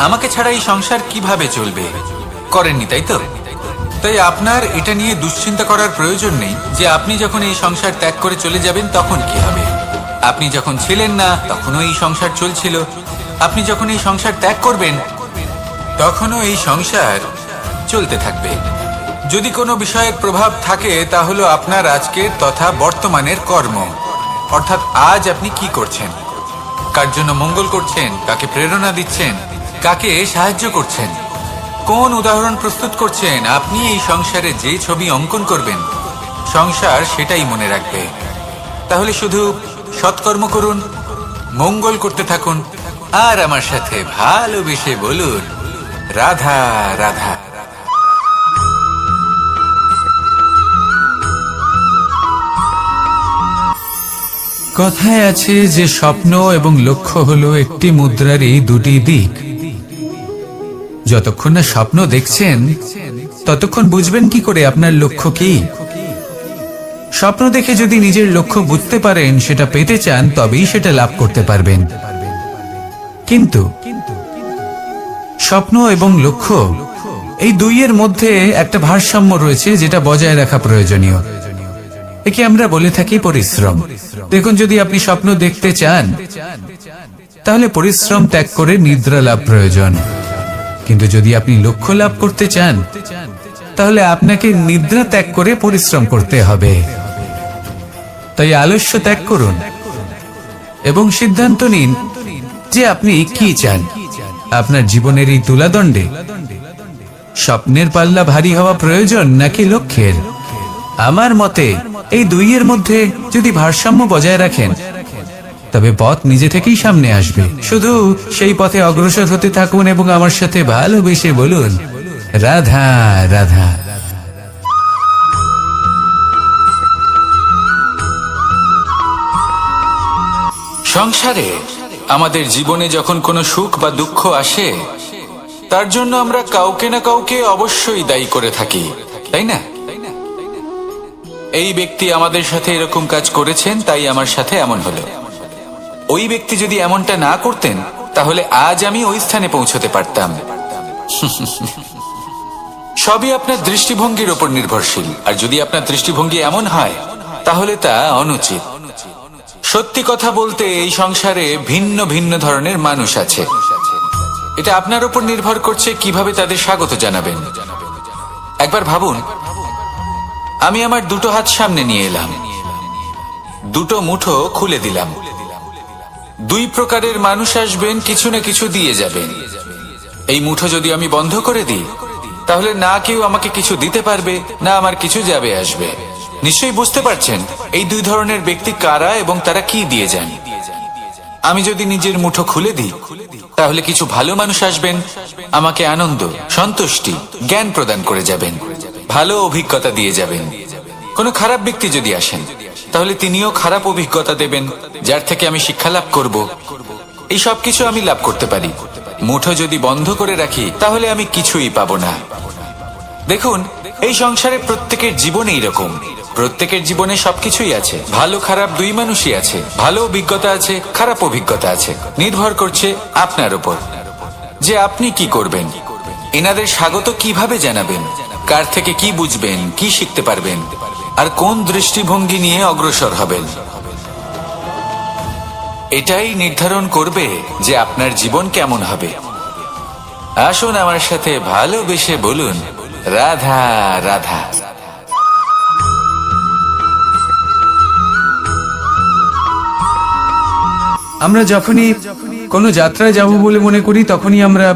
S1: আমাকে ছাড়া এই সংসার কিভাবে চলবে? করেননি, তাই তো? তাই আপনার এটা নিয়ে দুশ্চিন্তা করার প্রয়োজন নেই যে আপনি যখন এই সংসার ত্যাগ করে চলে যাবেন তখন কি হবে। আপনি যখন ছিলেন না, তখনও এই সংসার চলছিল। আপনি যখন এই সংসার ত্যাগ করবেন, তখনও এই সংসার চলতে থাকবে। যদি কোনো বিষয়ের প্রভাব থাকে তা হলো আপনার আজকের তথা বর্তমানের কর্ম, অর্থাৎ আজ আপনি কি করছেন, কার জন্য মঙ্গল করছেন, কাকে প্রেরণা দিচ্ছেন, কাকে সাহায্য করছেন, কোন উদাহরণ প্রস্তুত করছেন। আপনি এই সংসারে যে ছবি অঙ্কন করবেন, সংসার সেটাই মনে রাখবে। তাহলে শুধু সৎকর্ম করুন, মঙ্গল করতে থাকুন, আর আমার সাথে ভালোবেসে বলুন রাধা রাধা। কথায় আছে যে স্বপ্ন এবং লক্ষ্য হলো একটি মুদ্রারই দুটি দিক। যতক্ষণ না স্বপ্ন দেখছেন ততক্ষণ বুঝবেন কি করে আপনার লক্ষ্য কি। স্বপ্ন দেখে যদি নিজের লক্ষ্য বুঝতে পারেন, সেটা পেতে চান, তবেই সেটা লাভ করতে পারবেন। কিন্তু স্বপ্ন এবং লক্ষ্য এই দুইয়ের মধ্যে একটা ভারসাম্য রয়েছে, যেটা বজায় রাখা প্রয়োজনীয়। একে আমরা বলে থাকি পরিশ্রম। দেখুন, যদি আপনি স্বপ্ন দেখতে চান তাহলে পরিশ্রম ত্যাগ করে নিদ্রা লাভ প্রয়োজন। কিন্তু যদি আপনি লক্ষ্য লাভ করতে চান তাহলে আপনাকে নিদ্রা ত্যাগ করে পরিশ্রম করতে হবে। তাই আলস্য ত্যাগ করুন এবং সিদ্ধান্ত নিন যে আপনি কি চান। আপনার জীবনের এই তুলাদণ্ডে স্বপ্নের পাল্লা ভারী হওয়া প্রয়োজন নাকি লক্ষ্যের? আমার মতে এই দুইয়ের মধ্যে যদি ভারসাম্য বজায় রাখেন তবে পথ নিজে থেকেই সামনে আসবে। শুধু সেই পথে অগ্রসর হতে থাকুন এবং আমার সাথে ভালোবেসে বলুন রাধা রাধা। সংসারে আমাদের জীবনে যখন কোনো সুখ বা দুঃখ আসে, তার জন্য আমরা কাউকে না কাউকে অবশ্যই দায়ী করে থাকি, তাই না? এই ব্যক্তি আমাদের সাথে এরকম কাজ করেছেন, তাই আমার সাথে এমন হলো। ওই ব্যক্তি যদি এমনটা না করতেন তাহলে আজ আমি ওই স্থানে পৌঁছতে পারতাম। সবই আপনার দৃষ্টিভঙ্গির উপর নির্ভরশীল। আর যদি আপনার দৃষ্টিভঙ্গি এমন হয় তাহলে তা অনুচিত। সত্যি কথা বলতে এই সংসারে ভিন্ন ভিন্ন ধরনের মানুষ আছে। এটা আপনার উপর নির্ভর করছে কিভাবে তাদের স্বাগত জানাবেন। একবার ভাবুন, আমি আমার দুটো হাত সামনে নিয়ে এলাম, দুটো মুঠো খুলে দিলাম। দুই প্রকারের মানুষ আসবেন, কিছু না কিছু দিয়ে যাবেন। এই মুঠো যদি আমি বন্ধ করে দিই তাহলে না কেউ আমাকে কিছু দিতে পারবে, না আমার কিছু যাবে আসবে। নিশ্চয়ই বুঝতে পারছেন এই দুই ধরনের ব্যক্তি কারা এবং তারা কি দিয়ে যান। আমি যদি নিজের মুঠো খুলে দিই তাহলে কিছু ভালো মানুষ আসবেন, আমাকে আনন্দ, সন্তুষ্টি, জ্ঞান প্রদান করে যাবেন, ভালো অভিজ্ঞতা দিয়ে যাবেন। কোনো খারাপ ব্যক্তি যদি আসেন তাহলে তিনিও খারাপ অভিজ্ঞতা দেবেন, যার থেকে আমি শিক্ষা লাভ করব। এই সব কিছু আমি লাভ করতে পারি। মুঠো যদি বন্ধ করে রাখি তাহলে আমি কিছুই পাবো না। দেখুন, এই সংসারে প্রত্যেকের জীবনে এরকম। প্রত্যেকের জীবনে সবকিছুই আছে, ভালো খারাপ দুই মানুষই আছে। ভালো অভিজ্ঞতা আছে, খারাপ অভিজ্ঞতা আছে। নির্ভর করছে আপনার উপর যে আপনি কি করবেন, এনাদের স্বাগত কিভাবে জানাবেন, কার থেকে কি বুঝবেন, কি শিখতে পারবেন, আর কোন দৃষ্টিভঙ্গি নিয়ে অগ্রসর হবেন। এটাই নির্ধারণ করবে যে আপনার জীবন কেমন হবে। আসুন আমার সাথে ভালোবেসে বলুন রাধা রাধা।
S2: আমরা যখনই কোনো যাত্রায় যাব বলে মনে করি তখনই আমরা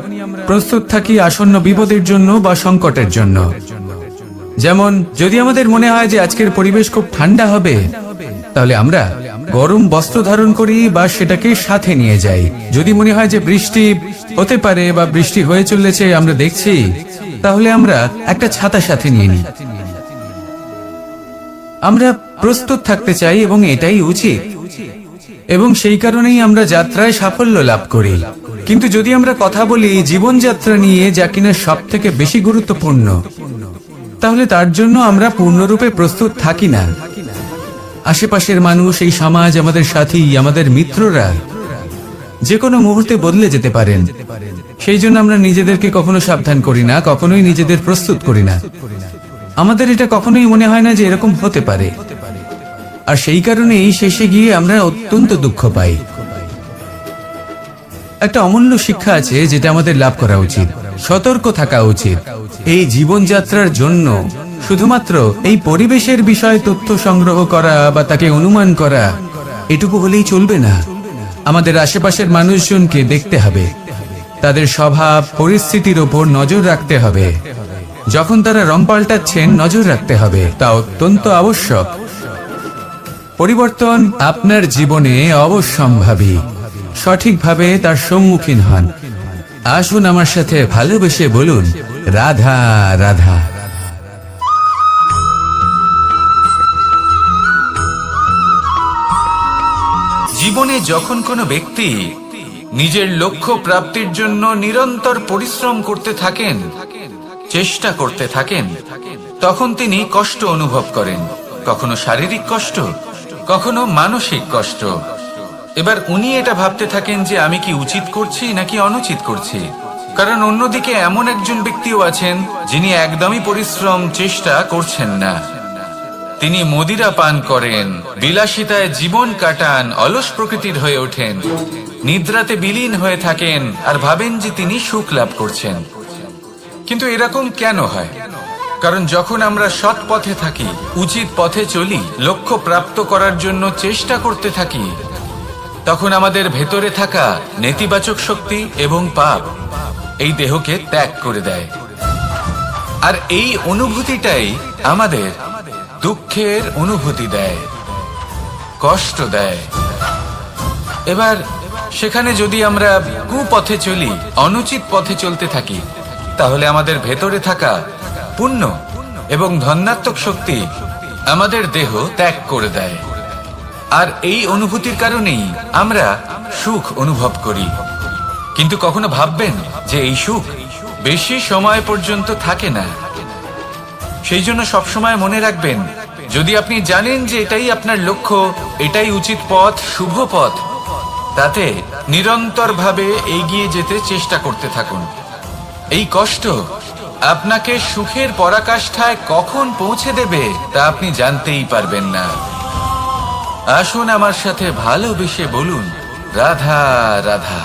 S2: প্রস্তুত থাকি আসন্ন বিপদের জন্য বা সংকটের জন্য। যেমন যদি আমাদের মনে হয় যে আজকের পরিবেশ খুব ঠান্ডা হবে তাহলে আমরা গরম বস্ত্র ধারণ করি বা সেটাকে সাথে নিয়ে যাই। যদি মনে হয় যে বৃষ্টি হতে পারে বা বৃষ্টি হয়ে চলেছে আমরা দেখছি, তাহলে আমরা একটা ছাতা সাথে নিয়ে নিই। আমরা প্রস্তুত থাকতে চাই এবং এটাই উচিত, এবং সেই কারণেই আমরা যাত্রায় সাফল্য লাভ করি। কিন্তু যদি আমরা কথা বলি জীবনযাত্রা নিয়ে, যা কিনা সব থেকে বেশি গুরুত্বপূর্ণ, তাহলে তার জন্য আমরা পূর্ণরূপে প্রস্তুত থাকি না। আশেপাশের মানুষ, এই সমাজ, আমাদের সাথী, আমাদের মিত্ররা যে কোনো মুহূর্তে বদলে যেতে পারেন। সেই জন্য আমরা নিজেদেরকে কখনো সাবধান করি না, কখনোই নিজেদের প্রস্তুত করি না। আমাদের এটা কখনোই মনে হয় না যে এরকম হতে পারে, আর সেই কারণেই শেষে গিয়ে আমরা অত্যন্ত দুঃখ পাই। একটা অমূল্য শিক্ষা আছে যেটা আমাদের লাভ করা উচিত।
S1: সতর্ক থাকা উচিত। এই জীবনযাত্রার জন্য শুধুমাত্র এই পরিবেশের বিষয়ে তথ্য সংগ্রহ করা বা তাকে অনুমান করা এটুকু হলেই চলবে না। আমাদের আশেপাশের মানুষজনকে দেখতে হবে, তাদের স্বভাব পরিস্থিতির ওপর নজর রাখতে হবে। যখন তারা রং পাল্টাচ্ছেন নজর রাখতে হবে, তা অত্যন্ত আবশ্যক। পরিবর্তন আপনার জীবনে অবশ্যম্ভাবী, সঠিকভাবে তার সম্মুখীন হন। আসুন আমার সাথে ভালোবেসে বলুন, রাধা রাধা।
S2: জীবনে যখন কোনো ব্যক্তি নিজের লক্ষ্য প্রাপ্তির জন্য নিরন্তর পরিশ্রম করতে থাকেন, চেষ্টা করতে থাকেন, তখন তিনি কষ্ট অনুভব করেন। কখনো শারীরিক কষ্ট, কখনো মানসিক কষ্ট। এবার উনি এটা ভাবতে থাকেন যে আমি কি উচিত করছি নাকি অনুচিত করছি। কারণ অন্যদিকে এমন একজন ব্যক্তিও আছেন যিনি একদমই পরিশ্রম চেষ্টা করছেন না। তিনি মদিরা পান করেন, বিলাসিতায় জীবন কাটান, অলস প্রকৃতির হয়ে ওঠেন, নিদ্রাতে বিলীন হয়ে থাকেন আর ভাবেন যে তিনি সুখ লাভ করছেন। কিন্তু এরকম কেন হয়? কারণ যখন আমরা সৎ পথে থাকি, উচিত পথে চলি, লক্ষ্য প্রাপ্ত করার জন্য চেষ্টা করতে থাকি, তখন আমাদের ভেতরে থাকা নেতিবাচক শক্তি এবং পাপ এই দেহকে ত্যাগ করে দেয়। আর এই অনুভূতিটাই আমাদের দুঃখের অনুভূতি দেয়, কষ্ট দেয়। এবার সেখানে যদি আমরা কুপথে চলি, অনুচিত পথে চলতে থাকি, তাহলে আমাদের ভেতরে থাকা পুণ্য এবং ধনাত্মক শক্তি আমাদের দেহ ত্যাগ করে দেয়। আর এই অনুভূতির কারণেই আমরা সুখ অনুভব করি। কিন্তু কখনো ভাববেন যে এই সুখ বেশি সময় পর্যন্ত থাকে না। সেই জন্য সবসময় মনে রাখবেন, যদি আপনি জানেন যে এটাই আপনার লক্ষ্য, এটাই উচিত পথ, শুভ পথ, তাতে নিরন্তরভাবে এগিয়ে যেতে চেষ্টা করতে থাকুন। এই কষ্ট আপনাকে সুখের পরাকাষ্ঠায় কখন পৌঁছে দেবে তা আপনি জানতেই পারবেন না। আসুন আমার সাথে ভালোবেসে বলুন, রাধা রাধা।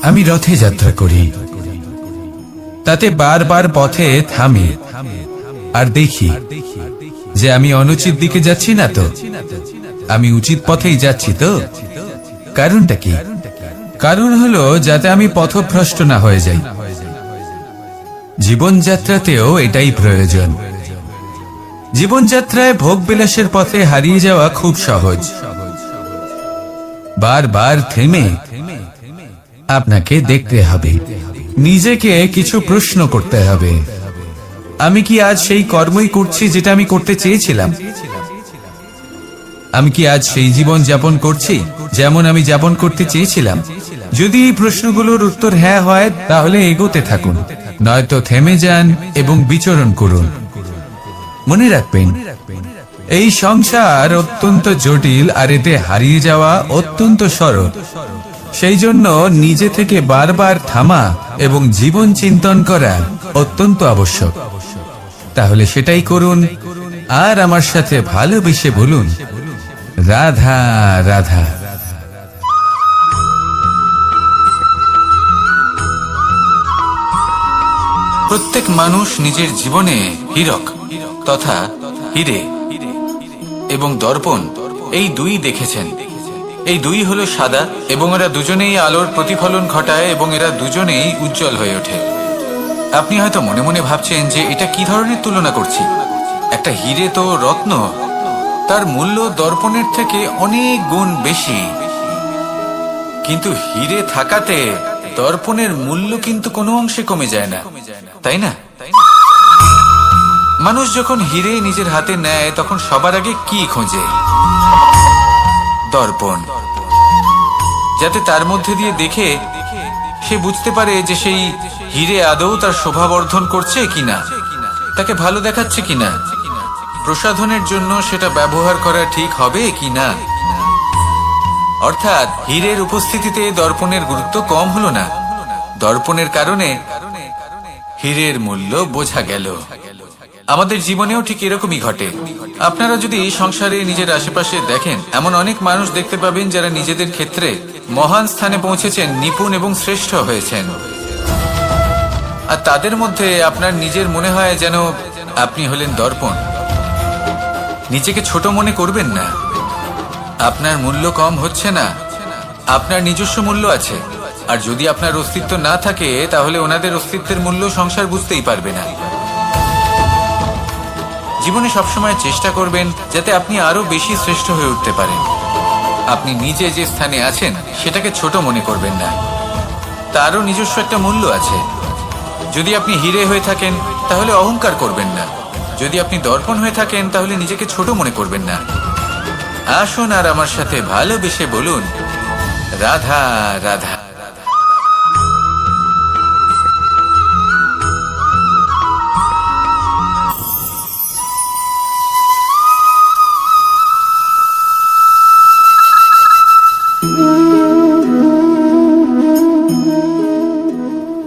S1: আমি রথে যাত্রা করি, তাতে বারবার পথে থামি আর দেখি যে আমি অনুচিত দিকে যাচ্ছি না তো, আমি উচিত পথেই যাচ্ছি তো। কারণটা কি? কারণ হলো যাতে আমি পথভ্রষ্ট না হয়ে যাই। জীবনযাত্রাতেও এটাই প্রয়োজন। জীবনযাত্রায় ভোগ বিলাসের পথে হারিয়ে যাওয়া খুব সহজ। বারবার থেমে আপনাকে দেখতে হবে, নিজেকে কিছু প্রশ্ন করতে হবে। আমি কি আজ সেই কর্মই করছি যেটা আমি করতে চেয়েছিলাম? আমি কি আজ সেই জীবন যাপন করছি যেমন আমি যাপন করতে চেয়েছিলাম? যদি এই প্রশ্নগুলোর উত্তর হ্যাঁ হয়, তাহলে এগোতে থাকুন, নয়তো থেমে যান এবং বিচরণ করুন। মনে রাখবেন, এই সংসার অত্যন্ত জটিল আর এতে হারিয়ে যাওয়া অত্যন্ত সরল। সেই জন্য নিজে থেকে বারবার থামা এবং জীবন চিন্তন করা অত্যন্ত আবশ্যক। তাহলে সেটাই করুন আর আমার সাথে ভালোবেসে বলুন, রাধা রাধা।
S2: প্রত্যেক মানুষ নিজের জীবনে হীরক তথা হিরে এবং দর্পণ এই দুই দেখেছেন। এই দুই হলো সাদা এবং এরা দুজনেই আলোর প্রতিফলন ঘটায় এবং এরা দুজনেই উজ্জ্বল হয়ে ওঠে। আপনি হয়তো মনে মনে ভাবছেন যে এটা কি ধরনের তুলনা করছি। একটা হিরে তো রত্ন, তার মূল্য দর্পণের থেকে অনেক গুণ বেশি। কিন্তু হিরে থাকাতে দর্পণের মূল্য কিন্তু কোনো অংশে কমে যায় না, তাই না? মানুষ যখন হিরে নিজের হাতে নেয় তখন সবার আগে কি খোঁজে? দর্পণ, যাতে তার মধ্যে দিয়ে দেখে সে বুঝতে পারে যে সেই হিরে আদৌ তার শোভাবর্ধন করছে কিনা, তাকে ভালো দেখাচ্ছে কিনা, প্রসাধনের জন্য সেটা ব্যবহার করা ঠিক হবে কিনা। অর্থাৎ হীরের উপস্থিতিতে দর্পণের গুরুত্ব কম হলো না। দর্পণের কারণে হীরের মূল্য বোঝা গেল।
S1: আমাদের জীবনেও ঠিক এরকমই ঘটে। আপনারা যদি এই সংসারে নিজের আশেপাশে দেখেন, এমন অনেক মানুষ দেখতে পাবেন যারা নিজেদের ক্ষেত্রে মহান স্থানে পৌঁছেছেন, নিপুণ এবং শ্রেষ্ঠ হয়েছেন। আর তাদের মধ্যে আপনার নিজের মনে হয় যেন আপনি হলেন দর্পণ। নিজেকে ছোট মনে করবেন না। আপনার মূল্য কম হচ্ছে না, আপনার নিজস্ব মূল্য আছে। আর যদি আপনার অস্তিত্ব না থাকে, তাহলে ওনাদের অস্তিত্বের মূল্য সংসার বুঝতেই পারবে না। জীবনে সবসময় চেষ্টা করবেন যাতে আপনি আরো বেশি শ্রেষ্ঠ হয়ে উঠতে পারেন। আপনি নিজে যে স্থানে আছেন সেটাকে ছোট মনে করবেন না, তারও নিজস্ব একটা মূল্য আছে। যদি আপনি হিরে হয়ে থাকেন তাহলে অহংকার করবেন না, যদি আপনি দর্পণ হয়ে থাকেন তাহলে নিজেকে ছোট মনে করবেন না। আসুন আর আমার সাথে ভালোবেসে বলুন, রাধা রাধা।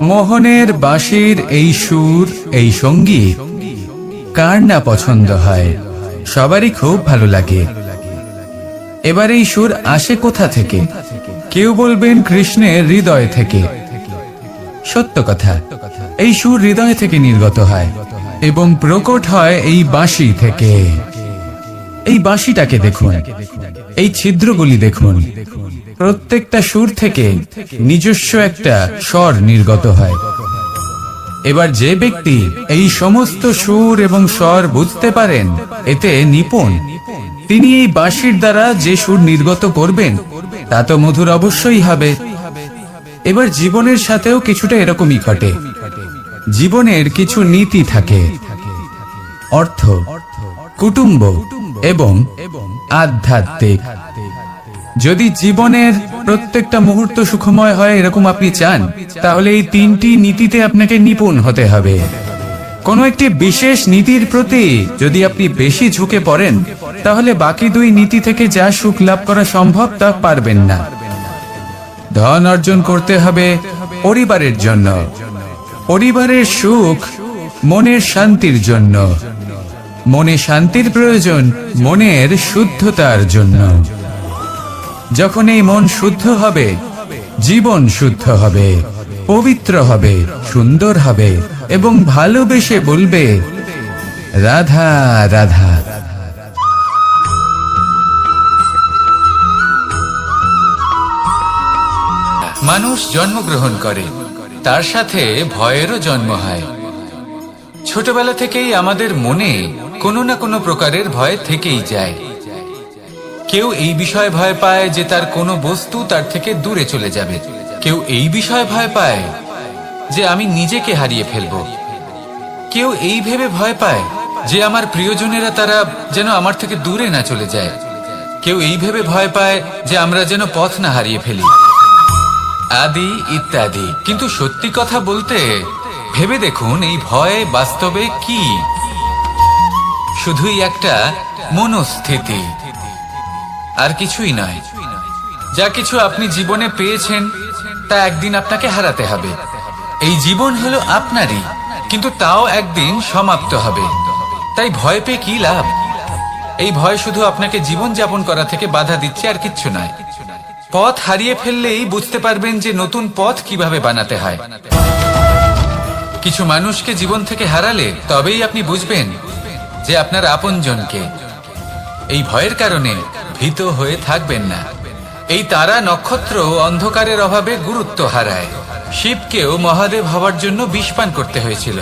S2: মোহনের বাঁশির এই সুর, এই সঙ্গীত কার না পছন্দ হয়, সবারই খুব ভালো লাগে। এবার এই সুর আসে কোথা থেকে? কেউ বলবেন কৃষ্ণের হৃদয় থেকে। সত্য কথা, এই সুর হৃদয় থেকে নির্গত হয় এবং প্রকট হয় এই বাঁশি থেকে। এই বাঁশিটাকে দেখুন, এই ছিদ্রগুলি দেখুন, প্রত্যেকটা সুর থেকে নিজস্ব একটা স্বর নির্গত হয়। এবার যে ব্যক্তি এই সমস্ত সুর এবং স্বর বুঝতে পারেন, এতে নিপুণ, তিনি এই বাঁশির দ্বারা যে সুর নির্গত করবেন তা তো মধুর অবশ্যই হবে। এবার জীবনের সাথেও কিছুটা এরকমই ঘটে। জীবনের কিছু নীতি থাকে, অর্থ, কুটুম্ব এবং আধ্যাত্মিক। যদি জীবনের প্রত্যেকটা মুহূর্ত সুখময় হয় এরকম আপনি চান, তাহলে এই তিনটি নীতিতে আপনাকে নিপুণ হতে হবে। কোন একটি বিশেষ নীতির প্রতি যদি আপনি বেশি ঝুঁকে পড়েন, তাহলে বাকি দুই নীতি থেকে যা সুখ লাভ করা সম্ভব তা পারবেন না। ধন অর্জন করতে হবে পরিবারের জন্য, পরিবারের সুখ মনের শান্তির জন্য, মনে শান্তির প্রয়োজন মনের শুদ্ধতার জন্য। যখন এই মন শুদ্ধ হবে, জীবন শুদ্ধ হবে, পবিত্র হবে, সুন্দর হবে এবং ভালোবেসে বলবে, রাধা রাধা।
S1: মানুষ জন্মগ্রহণ করে, তার সাথে ভয়েরও জন্ম হয়। ছোটবেলা থেকেই আমাদের মনে কোনো না কোনো প্রকারের ভয় থেকেই যায়। কেউ এই বিষয়ে ভয় পায় যে তার কোনো বস্তু তার থেকে দূরে চলে যাবে। কেউ এই বিষয়ে ভয় পায় যে আমি নিজেকে হারিয়ে ফেলব। কেউ এই ভেবে ভয় পায় যে আমার প্রিয়জনেরা তারা যেন আমার থেকে দূরে না চলে যায়। কেউ এই ভেবে ভয় পায় যে আমরা যেন পথ না হারিয়ে ফেলি, আদি ইত্যাদি। কিন্তু সত্যি কথা বলতে, ভেবে দেখুন এই ভয় বাস্তবে কি? শুধুই একটা মনস্থিতি, আর কিছুই নয়। যা কিছু আপনি জীবনে পেয়েছেন তা একদিন আপনাকে হারাতে হবে। এই জীবন হলো আপনারই, কিন্তু তাও একদিন সমাপ্ত হবে। তাই ভয় পেয়ে কি লাভ? এই ভয় শুধু আপনাকে জীবন যাপন করা থেকে বাধা দিচ্ছে, আর কিচ্ছু নয়। পথ হারিয়ে ফেললেই বুঝতে পারবেন যে নতুন পথ কিভাবে বানাতে হয়। কিছু মানুষকে জীবন থেকে হারালে তবেই আপনি বুঝবেন যে আপনার আপনজনকে। এই ভয়ের কারণে ভীত হয়ে থাকবেন না। এই তারা নক্ষত্র অন্ধকারের অভাবে গুরুত্ব হারায়। শিবকেও মহাদেব হওয়ার জন্য বিষ পান করতে হয়েছিল।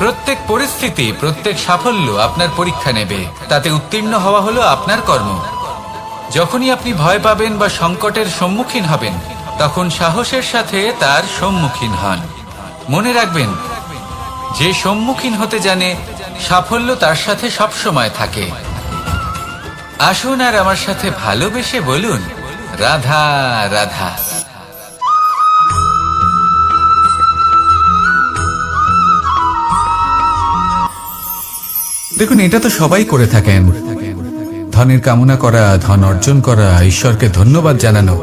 S1: প্রত্যেক পরিস্থিতি, প্রত্যেক সাফল্য আপনার পরীক্ষা নেবে, তাতে উত্তীর্ণ হওয়া হলো আপনার কর্ম। যখনই আপনি ভয় পাবেন বা সংকটের সম্মুখীন হবেন, তখন সাহসের সাথে তার সম্মুখীন হন। মনে রাখবেন, যে সম্মুখীন হতে জানে সাফল্য তার সাথে সবসময় থাকে। আসুন আর আমার সাথে ভালোবেসে বলুন, রাধা রাধা।
S2: দেখুন, এটা তো সবাই করে থাকেন। ধনের কামনা করা, ধন অর্জন করা, ঈশ্বরকে ধন্যবাদ জানানো,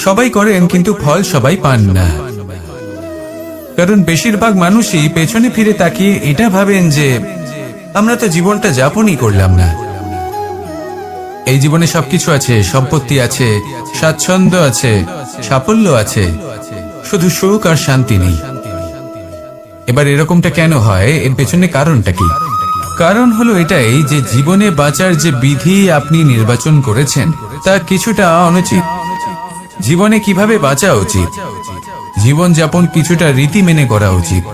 S2: সবাই করেন, কিন্তু ফল সবাই পান না।
S1: কারণ বেশিরভাগ মানুষই পেছনে ফিরে তাকিয়ে এটা ভাবেন যে আমরা তো জীবনটা যাপনই করলাম না। এই জীবনে সবকিছু আছে, সম্পত্তি আছে, স্বাচ্ছন্দ্য আছে, সাফল্য আছে, শুধু সুখ আর শান্তি নেই। এবার এরকমটা কেন হয়? এর পেছনে কারণটা কি? কারণ হলো এটাই যে জীবনে বাঁচার যে বিধি আপনি নির্বাচন করেছেন তা কিছুটা অনুচিত। জীবনে কিভাবে বাঁচা উচিত, জীবন যাপন কিছুটা রীতি মেনে করা উচিত।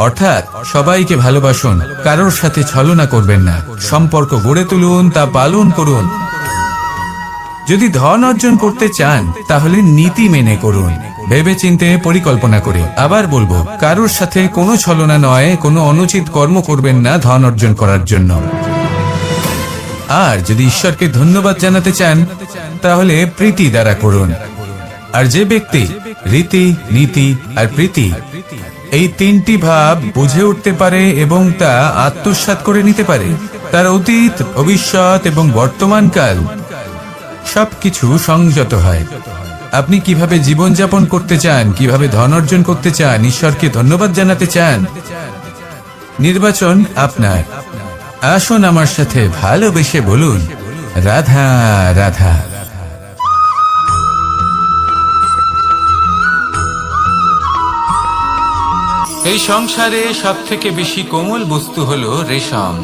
S1: অর্থাৎ সবাইকে ভালোবাসুন, কারোর সাথে ছলনা করবেন না, সম্পর্ক গড়ে তুলুন, তা পালন করুন। যদি ধন অর্জন করতে চান তাহলে নীতি মেনে করুন, ভেবেচিন্তে পরিকল্পনা করে। আবার বলবো, কারোর সাথে কোনো ছলনা নয়, কোনো অনুচিত কর্ম করবেন না ধন অর্জন করার জন্য। আর যদি ঈশ্বরকে ধন্যবাদ জানাতে চান তাহলে প্রীতি দ্বারা করুন। আর যে ব্যক্তি রীতি, নীতি আর প্রীতি এই তিনটি ভাব বুঝে উঠতে পারে এবং তা আত্মসাৎ করে নিতে পারে, তার অতীত, ভবিষ্যৎ এবং বর্তমানকাল সবকিছু সংযত হয়। আপনি কিভাবে জীবনযাপন করতে চান, কিভাবে ধন অর্জন করতে চান, ঈশ্বরকে ধন্যবাদ জানাতে চান, নির্বাচন আপনার। আসুন আমার সাথে ভালোবেসে বলুন, রাধা রাধা। এই সংসারে সবথেকে বেশি কোমল বস্তু হলো রেশম।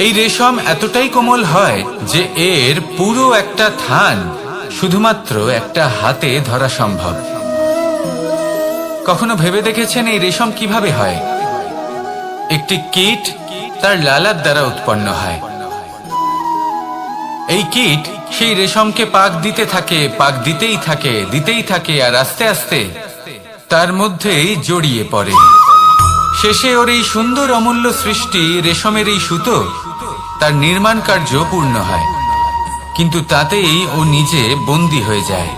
S1: এই রেশম এতটাই কোমল হয় যে এর পুরো একটা থান শুধুমাত্র একটা হাতে ধরা সম্ভব। কখনো ভেবে দেখেছেন এই রেশম কিভাবে হয়? একটি কীট তার লালার দ্বারা উৎপন্ন হয়। এই কীট সেই রেশমকে পাক দিতে থাকে, পাক দিতেই থাকে আর আস্তে আস্তে তার মধ্যেই জড়িয়ে পড়ে। শেষে ওর এই সুন্দর অমূল্য সৃষ্টি রেশমের এই সুতো তার নির্মাণ কার্য পূর্ণ হয়, কিন্তু তাতেই ও নিজে বন্দী হয়ে যায়।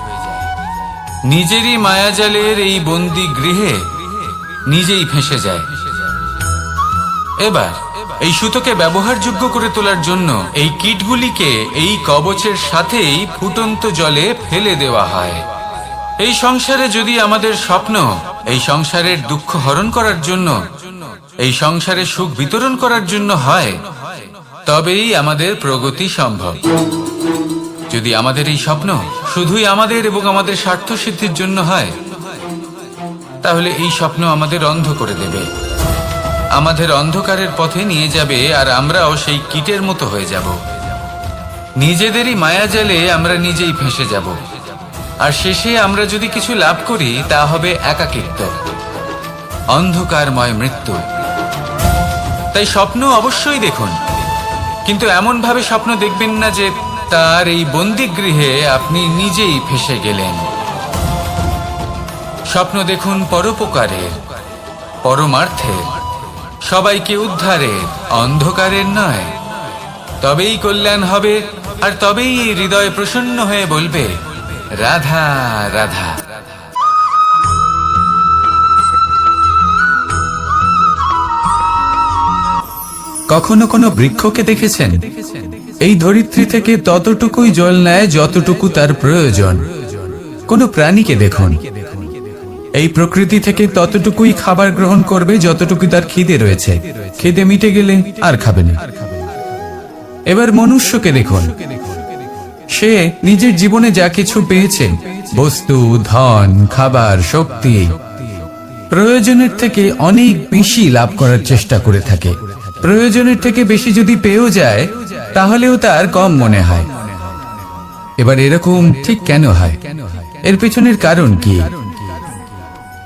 S1: নিজেরই মায়াজালের এই বন্দী গৃহে নিজেই ফেঁসে যায়। এবার এই সুতোকে ব্যবহারযোগ্য করে তোলার জন্য এই কীটগুলিকে এই কবচের সাথেই ফুটন্ত জলে ফেলে দেওয়া হয়। এই সংসারে যদি আমাদের স্বপ্ন এই সংসারের দুঃখ হরণ করার জন্য, এই সংসারে সুখ বিতরণ করার জন্য হয়, তবেই আমাদের প্রগতি সম্ভব। যদি আমাদের এই স্বপ্ন শুধুই আমাদের এবং আমাদের স্বার্থ সিদ্ধির জন্য হয়, তাহলে এই স্বপ্ন আমাদের অন্ধ করে দেবে, আমাদের অন্ধকারের পথে নিয়ে যাবে, আর আমরাও সেই কীটের মতো হয়ে যাব। নিজেদেরই মায়াজালে আমরা নিজেই ফেঁসে যাব, আর শেষে আমরা যদি কিছু লাভ করি তা হবে একাকিত্ব, অন্ধকারময় মৃত্যু। তাই স্বপ্ন অবশ্যই দেখুন, কিন্তু এমন ভাবে স্বপ্ন দেখবেন না যে তার এই বন্দিগৃহে আপনি নিজেই ফেঁসে গেলেন। স্বপ্ন দেখুন পরোপকারের, পরমার্থের, সবাইকে উদ্ধারের, অন্ধকারের নয়। তবেই কল্যাণ হবে, আর তবেই এই হৃদয় প্রসন্ন হয়ে বলবে, রাধা রাধা। কখনো কোনো বৃক্ষকে দেখেছেন? এই ধরিত্রী থেকে ততটুকুই জল নেয় যতটুকু তার প্রয়োজন। কোনো প্রাণীকে দেখুন, এই প্রকৃতি থেকে ততটুকুই খাবার গ্রহণ করবে যতটুকু তার খিদে রয়েছে। খিদে মিটে গেলে আর খাবে না। এবার মনুষ্যকে দেখুন, সে নিজের জীবনে যা কিছু পেয়েছে, বস্তু, ধন, খাবার, শক্তি, প্রয়োজনের থেকে অনেক বেশি লাভ করার চেষ্টা করে থাকে। প্রয়োজনের থেকে বেশি যদি পেয়েও যায় তাহলেও তার কম মনে হয়। এবার এরকম ঠিক কেন হয়? এর পেছনের কারণ কি?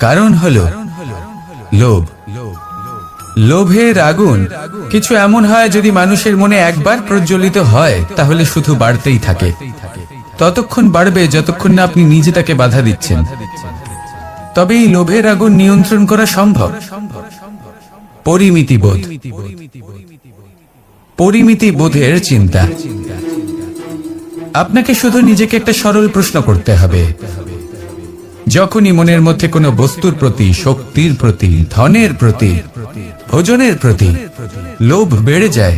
S1: কারণ হলো লোভ। লোভের আগুন কিছু এমন হয়, যদি মানুষের মনে একবার প্রজ্বলিত হয় তাহলে শুধু বাড়তেই থাকে। ততক্ষণ বাড়বে যতক্ষণ না আপনি নিজে তাকে বাধা দিচ্ছেন। তবে এই লোভের আগুন নিয়ন্ত্রণ করা সম্ভব। পরিমিতিবোধ, পরিমিতিবোধের চিন্তা। আপনাকে শুধু নিজেকে একটা সরল প্রশ্ন করতে হবে। যখনই মনের মধ্যে কোনো বস্তুর প্রতি, শক্তির প্রতি, ধনের প্রতি, ভোজনের প্রতি লোভ বেড়ে যায়,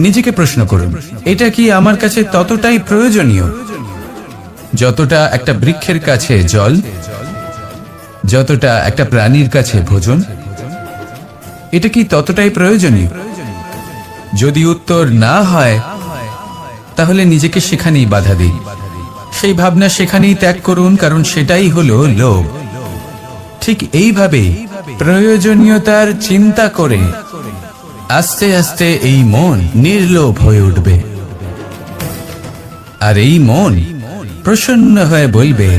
S1: নিজেকে প্রশ্ন করুন, এটা কি আমার কাছে ততটাই প্রয়োজনীয় যতটা একটা বৃক্ষের কাছে জল? যতটা একটা প্রাণীর কাছে ভোজন? এটা কি ততটাই প্রয়োজনীয়? যদি উত্তর না হয়, তাহলে নিজেকে সেখানেই বাধা দিন। সেই ভাবনা সেখানেই ত্যাগ করুন, কারণ সেটাই হলো লোভ। ঠিক এইভাবে প্রয়োজনীয়তার চিন্তা করে আস্তে আস্তে এই মন নির্লোভ হয়ে উঠবে, আর এই মন প্রসন্ন হয়ে বলবে,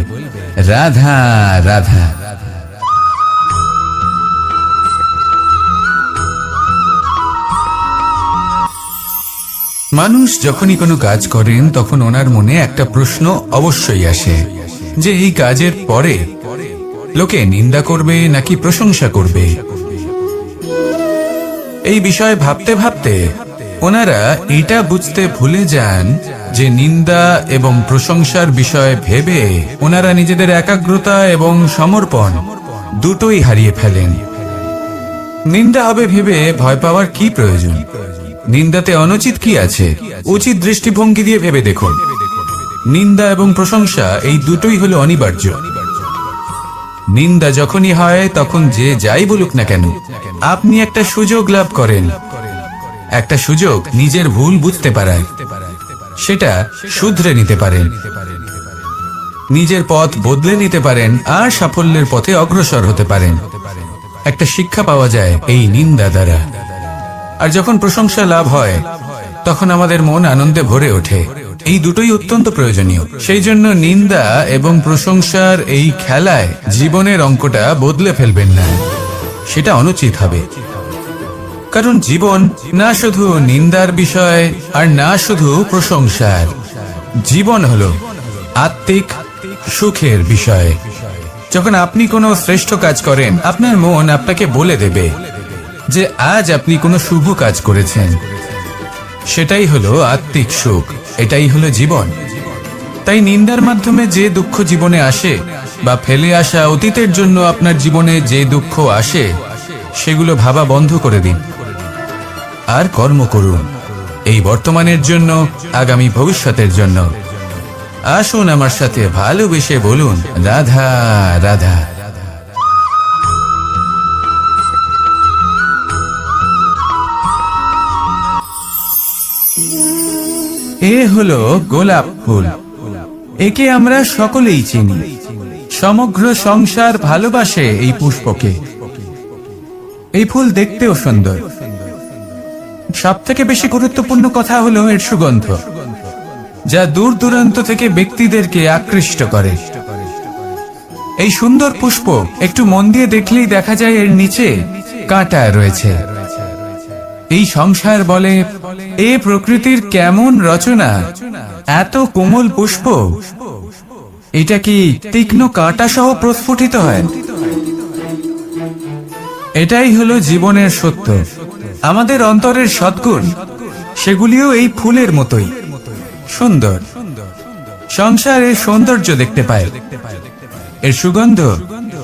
S1: রাধা রাধা। মানুষ যখনই কোনো কাজ করেন তখন ওনার মনে একটা প্রশ্ন অবশ্যই আসে যে এই কাজের পরে লোকে নিন্দা করবে নাকি প্রশংসা করবে। এই বিষয়ে ভাবতে ভাবতে ওনারা এটা বুঝতে ভুলে যান যে নিন্দা এবং প্রশংসার বিষয় ভেবে ওনারা নিজেদের একাগ্রতা এবং সমর্পণ দুটোই হারিয়ে ফেলেন। নিন্দা হবে ভেবে ভয় পাওয়ার কি প্রয়োজন? নিন্দাতে অনুচিত কি আছে? উচিত দৃষ্টিভঙ্গি দিয়ে ভেবে দেখুন। নিন্দা এবং প্রশংসা এই দুটোই হলো অনিবার্য। নিন্দা যখনই হয় তখন যে যাই বলুক না কেন, আপনি একটা সুযোগ লাভ করেন, একটা সুযোগ নিজের ভুল বুঝতে পারার, সেটা শুধরে নিতে পারেন, নিজের পথ বদলে নিতে পারেন আর সাফল্যের পথে অগ্রসর হতে পারেন। একটা শিক্ষা পাওয়া যায় এই নিন্দা দ্বারা। আর যখন প্রশংসা লাভ হয় তখন আমাদের মন আনন্দে ভরে ওঠে। এই দুটোই অত্যন্ত প্রয়োজনীয়। সেই জন্য নিন্দা এবং প্রশংসার এই খেলায় জীবনের অঙ্কটা বদলে ফেলবেন না, সেটা অনুচিত হবে। কারণ জীবন না শুধু নিন্দার বিষয় আর না শুধু প্রশংসার, জীবন হলো আত্মিক সুখের বিষয়। যখন আপনি কোনো শ্রেষ্ঠ কাজ করেন, আপনার মন আপনাকে বলে দেবে যে আজ আপনি কোনো শুভ কাজ করেছেন। সেটাই হলো আত্মিক সুখ, এটাই হলো জীবন। তাই নিন্দার মাধ্যমে যে দুঃখ জীবনে আসে বা ফেলে আসা অতীতের জন্য আপনার জীবনে যে দুঃখ আসে, সেগুলো ভাবা বন্ধ করে দিন আর কর্ম করুন এই বর্তমানের জন্য, আগামী ভবিষ্যতের জন্য। আসুন আমার সাথে ভালোবেসে বলুন, রাধা রাধা। এ হলো গোলাপ ফুল। একে আমরা সকলেই চিনি। সমগ্র সংসার ভালোবাসে এই পুষ্পকে। এই ফুল দেখতেও সুন্দর। সবথেকে বেশি গুরুত্বপূর্ণ কথা হলো এর সুগন্ধ, যা দূর দূরান্ত থেকে ব্যক্তিদেরকে আকৃষ্ট করে। এই সুন্দর পুষ্প একটু মন দিয়ে দেখলেই দেখা যায় এর নিচে কাঁটা রয়েছে। এই সংসার বলে, এ প্রকৃতির কেমন রচনা, এত কোমল পুষ্প, এটা কি তীক্ষ্ণ কাঁটা সহ প্রস্ফুটিত হয়? এটাই হলো জীবনের সত্য। আমাদের অন্তরের সদ্গুণ, সেগুলিও এই ফুলের মতোই সুন্দর। সংসার এর সৌন্দর্য দেখতে পায়, এর সুগন্ধ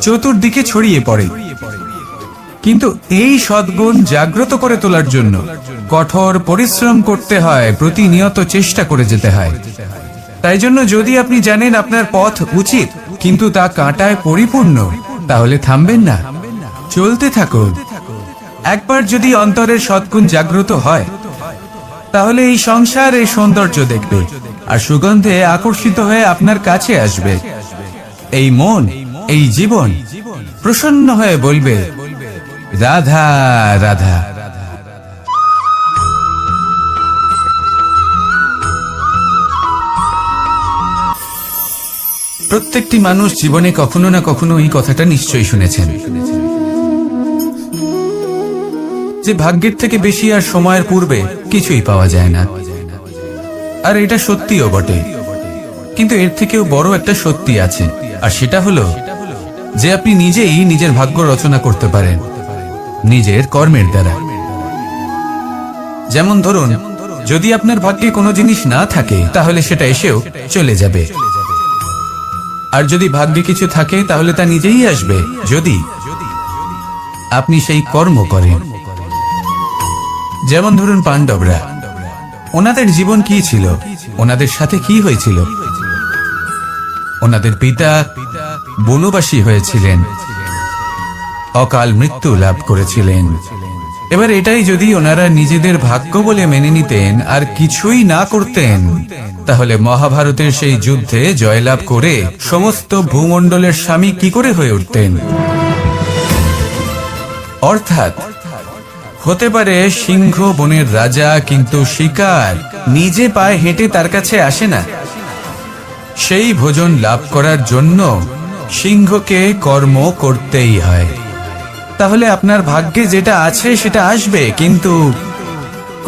S1: চতুর্দিকে ছড়িয়ে পড়ে। কিন্তু এই সদ্গুণ জাগ্রত করে তোলার জন্য কঠোর পরিশ্রম করতে হয়, প্রতিনিয়ত চেষ্টা করে যেতে হয়। তাই জন্য যদি আপনি জানেন আপনার পথ উচিত কিন্তু তা কাঁটায় পরিপূর্ণ, তাহলে থামবেন না, চলতে থাকুন। একবার যদি অন্তরের সদ্গুণ জাগ্রত হয়, তাহলে এই সংসার এই সৌন্দর্য দেখবে আর সুগন্ধে আকর্ষিত হয়ে আপনার কাছে আসবে। এই মন, এই জীবন প্রসন্ন হয়ে বলবে, রাধা রাধা। প্রত্যেকটি মানুষ জীবনে কখনো না কখনো এই কথাটা নিশ্চয়ই শুনেছেন যে ভাগ্যের থেকে বেশি আর সময়ের পূর্বে কিছুই পাওয়া যায় না। আর এটা সত্যিও বটে, কিন্তু এর থেকেও বড় একটা সত্যি আছে, আর সেটা হলো যে আপনি নিজেই নিজের ভাগ্য রচনা করতে পারেন নিজের কর্মের দ্বারা। যেমন ধরুন, যদি আপনার ভাগ্যে কোনো জিনিস না থাকে তাহলে সেটা এসেও চলে যাবে, আর যদি ভাগ্যে কিছু থাকে তাহলে তা নিজেই আসবে, যদি আপনি সেই কর্ম করেন। যেমন ধরুন পাণ্ডবরা, ওনাদের জীবন কি ছিল, ওনাদের সাথে কি হয়েছিল? ওনাদের পিতা বনবাসী হয়েছিলেন, অকাল মৃত্যু লাভ করেছিলেন। এবার এটাই যদি ওনারা নিজেদের ভাগ্য বলে মেনে নিতেন আর কিছুই না করতেন, তাহলে মহাভারতের সেই যুদ্ধে জয়লাভ করে সমস্ত ভূমণ্ডলের স্বামী কি করে হয়ে উঠতেন? অর্থাৎ হতে পারে সিংহ বনের রাজা, কিন্তু শিকার নিজে পায়ে হেঁটে তার কাছে আসে না। সেই ভোজন লাভ করার জন্য সিংহকে কর্ম করতেই হয়। তাহলে আপনার ভাগ্যে যেটা আছে সেটা আসবে, কিন্তু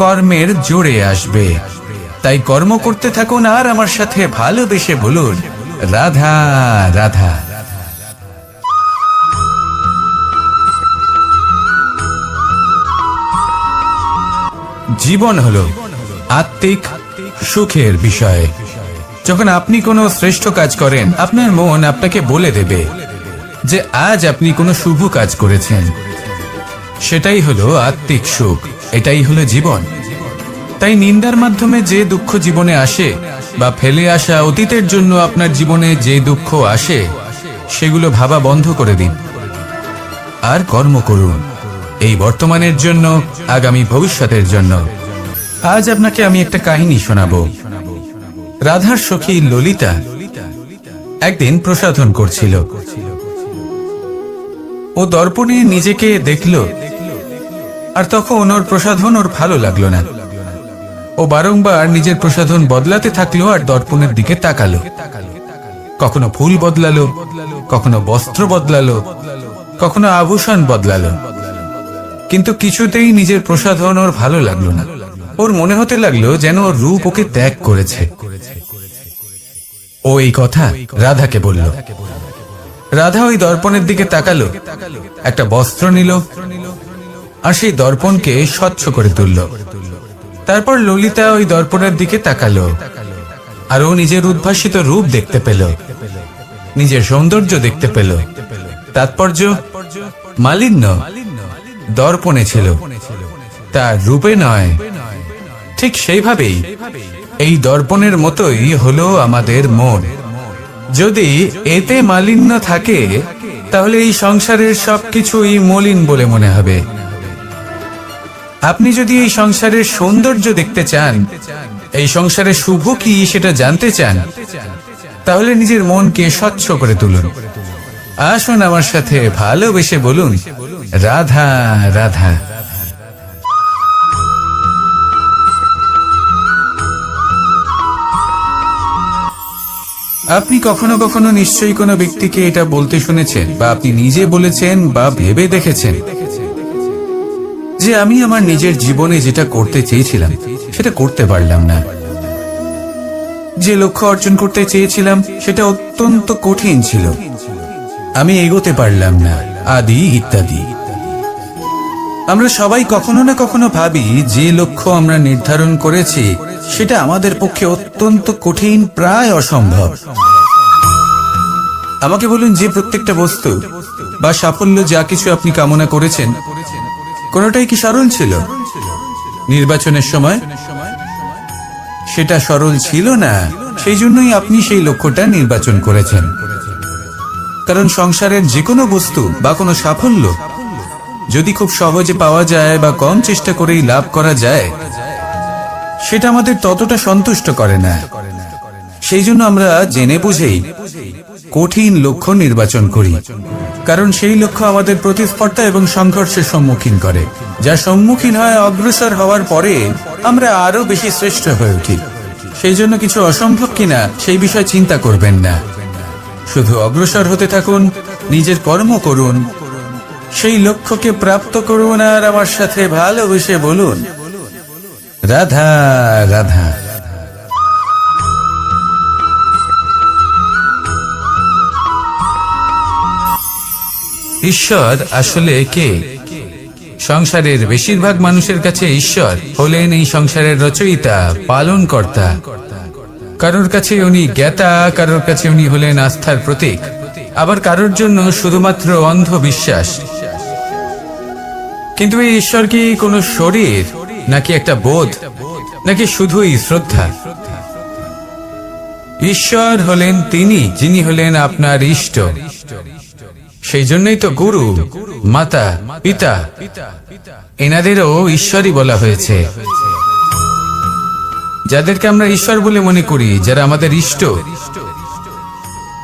S1: কর্মের জোরে আসবে। তাই কর্ম করতে থাকুন আর আমার সাথে ভালোবেসে বলুন, রাধা রাধা। জীবন হলো আত্মিক সুখের বিষয়। যখন আপনি কোনো শ্রেষ্ঠ কাজ করেন, আপনার মন আপনাকে বলে দেবে যে আজ আপনি কোনো শুভ কাজ করেছেন। সেটাই হলো আত্মিক সুখ, এটাই হলো জীবন। তাই নিন্দার মাধ্যমে যে দুঃখ জীবনে আসে, বা ফেলে আসা অতীতের জন্য আপনার জীবনে যে দুঃখ আসে, সেগুলো ভাবা বন্ধ করে দিন আর কর্ম করুন, এই বর্তমানের জন্য, আগামী ভবিষ্যতের জন্য। আজ আপনাকে আমি একটা কাহিনী শোনাবো। রাধার সখী ললিতা একদিন প্রসাধন করছিল। ও দর্পণে নিজেকে দেখল, আর তখন ওর প্রসাধন ওর ভালো লাগলো না। ও বারংবার নিজের প্রসাধন বদলাতে থাকলো আর দর্পণের দিকে তাকালো। কখনো ফুল বদলালো, কখনো বস্ত্র বদলালো, কখনো আভূষণ বদলালো, কিন্তু কিছুতেই নিজের প্রসাধন ওর ভালো লাগলো না। ওর মনে হতে লাগলো যেন ওর রূপ ওকে ত্যাগ করেছে। ও এই কথা রাধাকে বলল। রাধা ওই দর্পণের দিকে তাকালো, একটা বস্ত্র নিল আর সেই দর্পণকে স্বচ্ছ করে তুলল। তারপর ললিতা ওই দর্পণের দিকে তাকালো আর ও নিজের উদ্ভাসিত রূপ দেখতে পেল, নিজের সৌন্দর্য দেখতে পেল। তাৎপর্য মালিন্য দর্পণে ছিল, তার রূপে নয়। ঠিক সেইভাবেই এই দর্পণের মতোই হলো আমাদের মন। যদি এতে মালিন্য থাকে, তাহলে এই সংসারের সবকিছুই মলিন বলে মনে হবে। আপনি যদি এই সংসারের সৌন্দর্য দেখতে চান, এই সংসারের শুভ কি সেটা জানতে চান, তাহলে নিজের মনকে স্বচ্ছ করে তুলুন। আসুন আমার সাথে ভালোবেসে বলুন, রাধা রাধা। আপনি কখনো কখনো নিশ্চয়ই কোনো ব্যক্তিকে এটা বলতে শুনেছেন, বা আপনি নিজে বলেছেন বা ভেবে দেখেছেন যে আমি আমার নিজের জীবনে যেটা করতে চেয়েছিলাম সেটা করতে পারলাম না, যে লক্ষ্য অর্জন করতে চেয়েছিলাম সেটা অত্যন্ত কঠিন ছিল, আমি এগোতে পারলাম না, আদি ইত্যাদি। আমরা সবাই কখনো না কখনো ভাবি যে লক্ষ্য আমরা নির্ধারণ করেছি সেটা আমাদের পক্ষে অত্যন্ত কঠিন, প্রায় অসম্ভব। আমাকে বলুন, যে প্রত্যেকটা বস্তু বা সাফল্য যা কিছু আপনি কামনা করেছেন, কোনোটাই কি সরল ছিল? নির্বাচনের সময় সেটা সরল ছিল না, সেই জন্যই আপনি সেই লক্ষ্যটা নির্বাচন করেছেন। কারণ সংসারের যে কোনো বস্তু বা কোনো সাফল্য যদি খুব সহজে পাওয়া যায় বা কম চেষ্টা করেই লাভ করা যায়, সেটা আমাদের ততটা সন্তুষ্ট করে না। সেই জন্য আমরা জেনে বুঝেই কঠিন লক্ষ্য নির্বাচন করি, কারণ সেই লক্ষ্য আমাদের প্রতিস্পর্ধা এবং সংঘর্ষের সম্মুখীন করে, যা সম্মুখীন হয় অগ্রসর হওয়ার পরে আমরা আরো বেশি শ্রেষ্ঠ হয়ে উঠি। সেই জন্য কিছু অসম্ভব কিনা সেই বিষয়ে চিন্তা করবেন না, শুধু অগ্রসর হতে থাকুন, নিজের কর্ম করুন, সেই লক্ষ্যকে প্রাপ্ত করুন আর আমার সাথে ভালোবেসে বলুন, রাধা রাধা। ঈশ্বর আসলে কে? সংসারের বেশিরভাগ মানুষের কাছে ঈশ্বর হলেন এই সংসারের রচয়িতা, পালনকর্তা। কারোর কাছে উনি জ্ঞাতা, কারোর কাছে উনি হলেন আস্থার প্রতীক, আবার কারোর জন্য শুধুমাত্র অন্ধ বিশ্বাস। কিন্তু এই ঈশ্বর কি কোনো শরীর, নাকি একটা বোধ, নাকি শুধুই শ্রদ্ধা? ঈশ্বর হলেন তিনি যিনি হলেন আপনার ইষ্ট। সেই জন্যই তো গুরু, মাতা, পিতা এনাদেরও ঈশ্বরই বলা হয়েছে। যাদেরকে আমরা ঈশ্বর বলে মনে করি, যারা আমাদের ইষ্ট,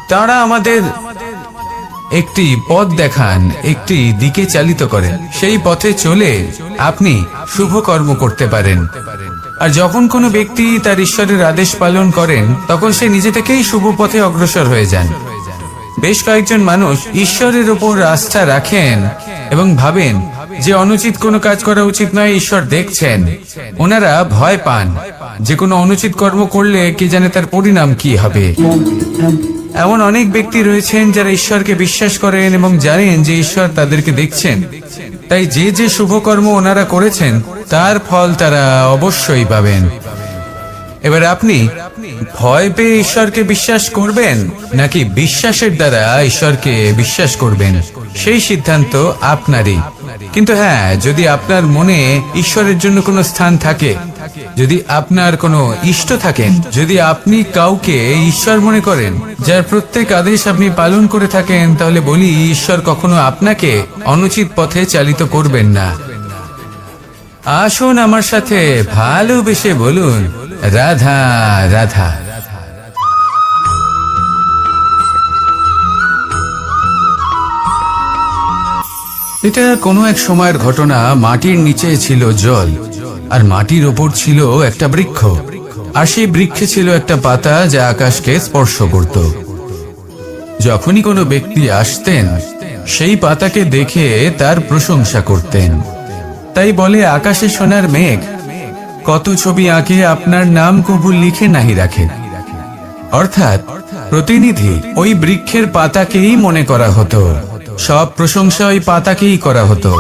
S1: তারা আমাদের একটি পথ দেখান, একটি দিকে চালিত করেন। সেই পথে চলে আপনি শুভ কর্ম করতে পারেন। আর যখন কোনো ব্যক্তি তার ঈশ্বরের আদেশ পালন করেন, তখন সে নিজে থেকেই শুভ পথে অগ্রসর হয়ে যান। বেশ কয়েকজন মানুষ ঈশ্বরের উপর আস্থা রাখেন এবং ভাবেন যে অনুচিত কোনো কাজ করা উচিত নয়, ঈশ্বর দেখছেন। ওনারা ভয় পান যে কোনো অনুচিত কর্ম করলে কে জানে তার পরিণাম কি হবে। এমন অনেক ব্যক্তি রয়েছেন যারা ঈশ্বরকে বিশ্বাস করেন এবং জানেন যে ঈশ্বর তাদেরকে দেখছেন। তাই যে যে শুভ কর্ম ওনারা করেছেন তার ফল তারা অবশ্যই পাবেন। এবার আপনি ভয় পেয়ে ঈশ্বরকে বিশ্বাস করবেন নাকি বিশ্বাসের দ্বারা ঈশ্বরকে বিশ্বাস করবেন, সেই সিদ্ধান্ত আপনারই। কিন্তু হ্যাঁ, যদি আপনার মনে ঈশ্বরের জন্য কোনো স্থান থাকে, যদি আপনার কোনো ইষ্ট থাকেন, যদি আপনি কাউকে ঈশ্বর মনে করেন, যার প্রত্যেক আদেশ আপনি পালন করে থাকেন, তাহলে বলি ঈশ্বর কখনো আপনাকে অনুচিত পথে চালিত করবেন না। আসুন আমার সাথে ভালোবেসে বলুন, রাধা রাধা। এটা কোনো এক সময়ের ঘটনা। মাটির নিচে ছিল জল, আর মাটির ওপর ছিল একটা বৃক্ষ, আর সেই বৃক্ষে ছিল একটা পাতা যা আকাশকে স্পর্শ করত। যখনই কোনো ব্যক্তি আসতেন, সেই পাতাকে দেখে তার প্রশংসা করতেন। তাই বলে, আকাশে সোনার মেঘ কত ছবি আঁকে, আপনার নাম কবু লিখে নাহি রাখে। অর্থাৎ প্রতিনিধি ওই বৃক্ষের পাতাকেই মনে করা হতো, সব প্রশংসা ওই পাতাকেই করা হতো।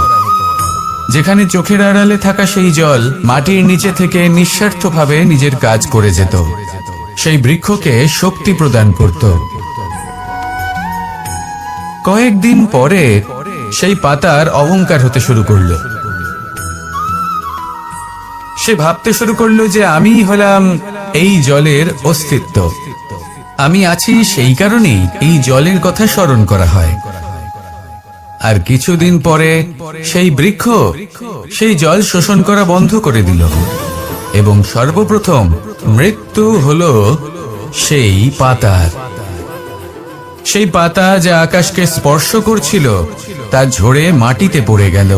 S1: যেখানে চোখের আড়ালে থাকা সেই জল মাটির নিচে থেকে নিঃস্বার্থভাবে নিজের কাজ করে যেত, সেই বৃক্ষকে শক্তি প্রদান করত। কয়েকদিন পরে সেই পাতার অহংকার হতে শুরু করলো। সে ভাবতে শুরু করলো যে আমি হলাম এই জলের অস্তিত্ব, আমি আছি, সেই কারণেই এই জলের কথা স্মরণ করা হয়। আর কিছুদিন পরে সেই বৃক্ষ সেই জল শোষণ করা বন্ধ করে দিল, এবং সর্বপ্রথম মৃত্যু হলো সেই পাতার। সেই পাতা যা আকাশকে স্পর্শ করছিল তা ঝরে মাটিতে পড়ে গেল।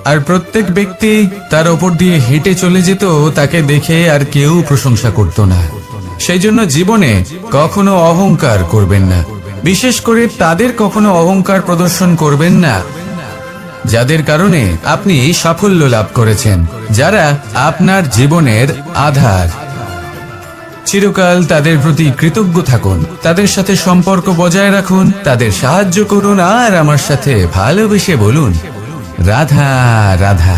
S1: আর প্রত্যেক ব্যক্তি তার ওপর দিয়ে হেঁটে চলে যেত, তাকে দেখে আর কেউ প্রশংসা করত না। সেই জন্য জীবনে কখনো অহংকার করবেন না, বিশেষ করে তাদের কখনো অহংকার প্রদর্শন করবেন না যাদের কারণে আপনি সাফল্য লাভ করেছেন, যারা আপনার জীবনের আধার। চিরকাল তাদের প্রতি কৃতজ্ঞ থাকুন, তাদের সাথে সম্পর্ক বজায় রাখুন, তাদের সাহায্য করুন, আর আমার সাথে ভালোবেসে বলুন, রাধা রাধা।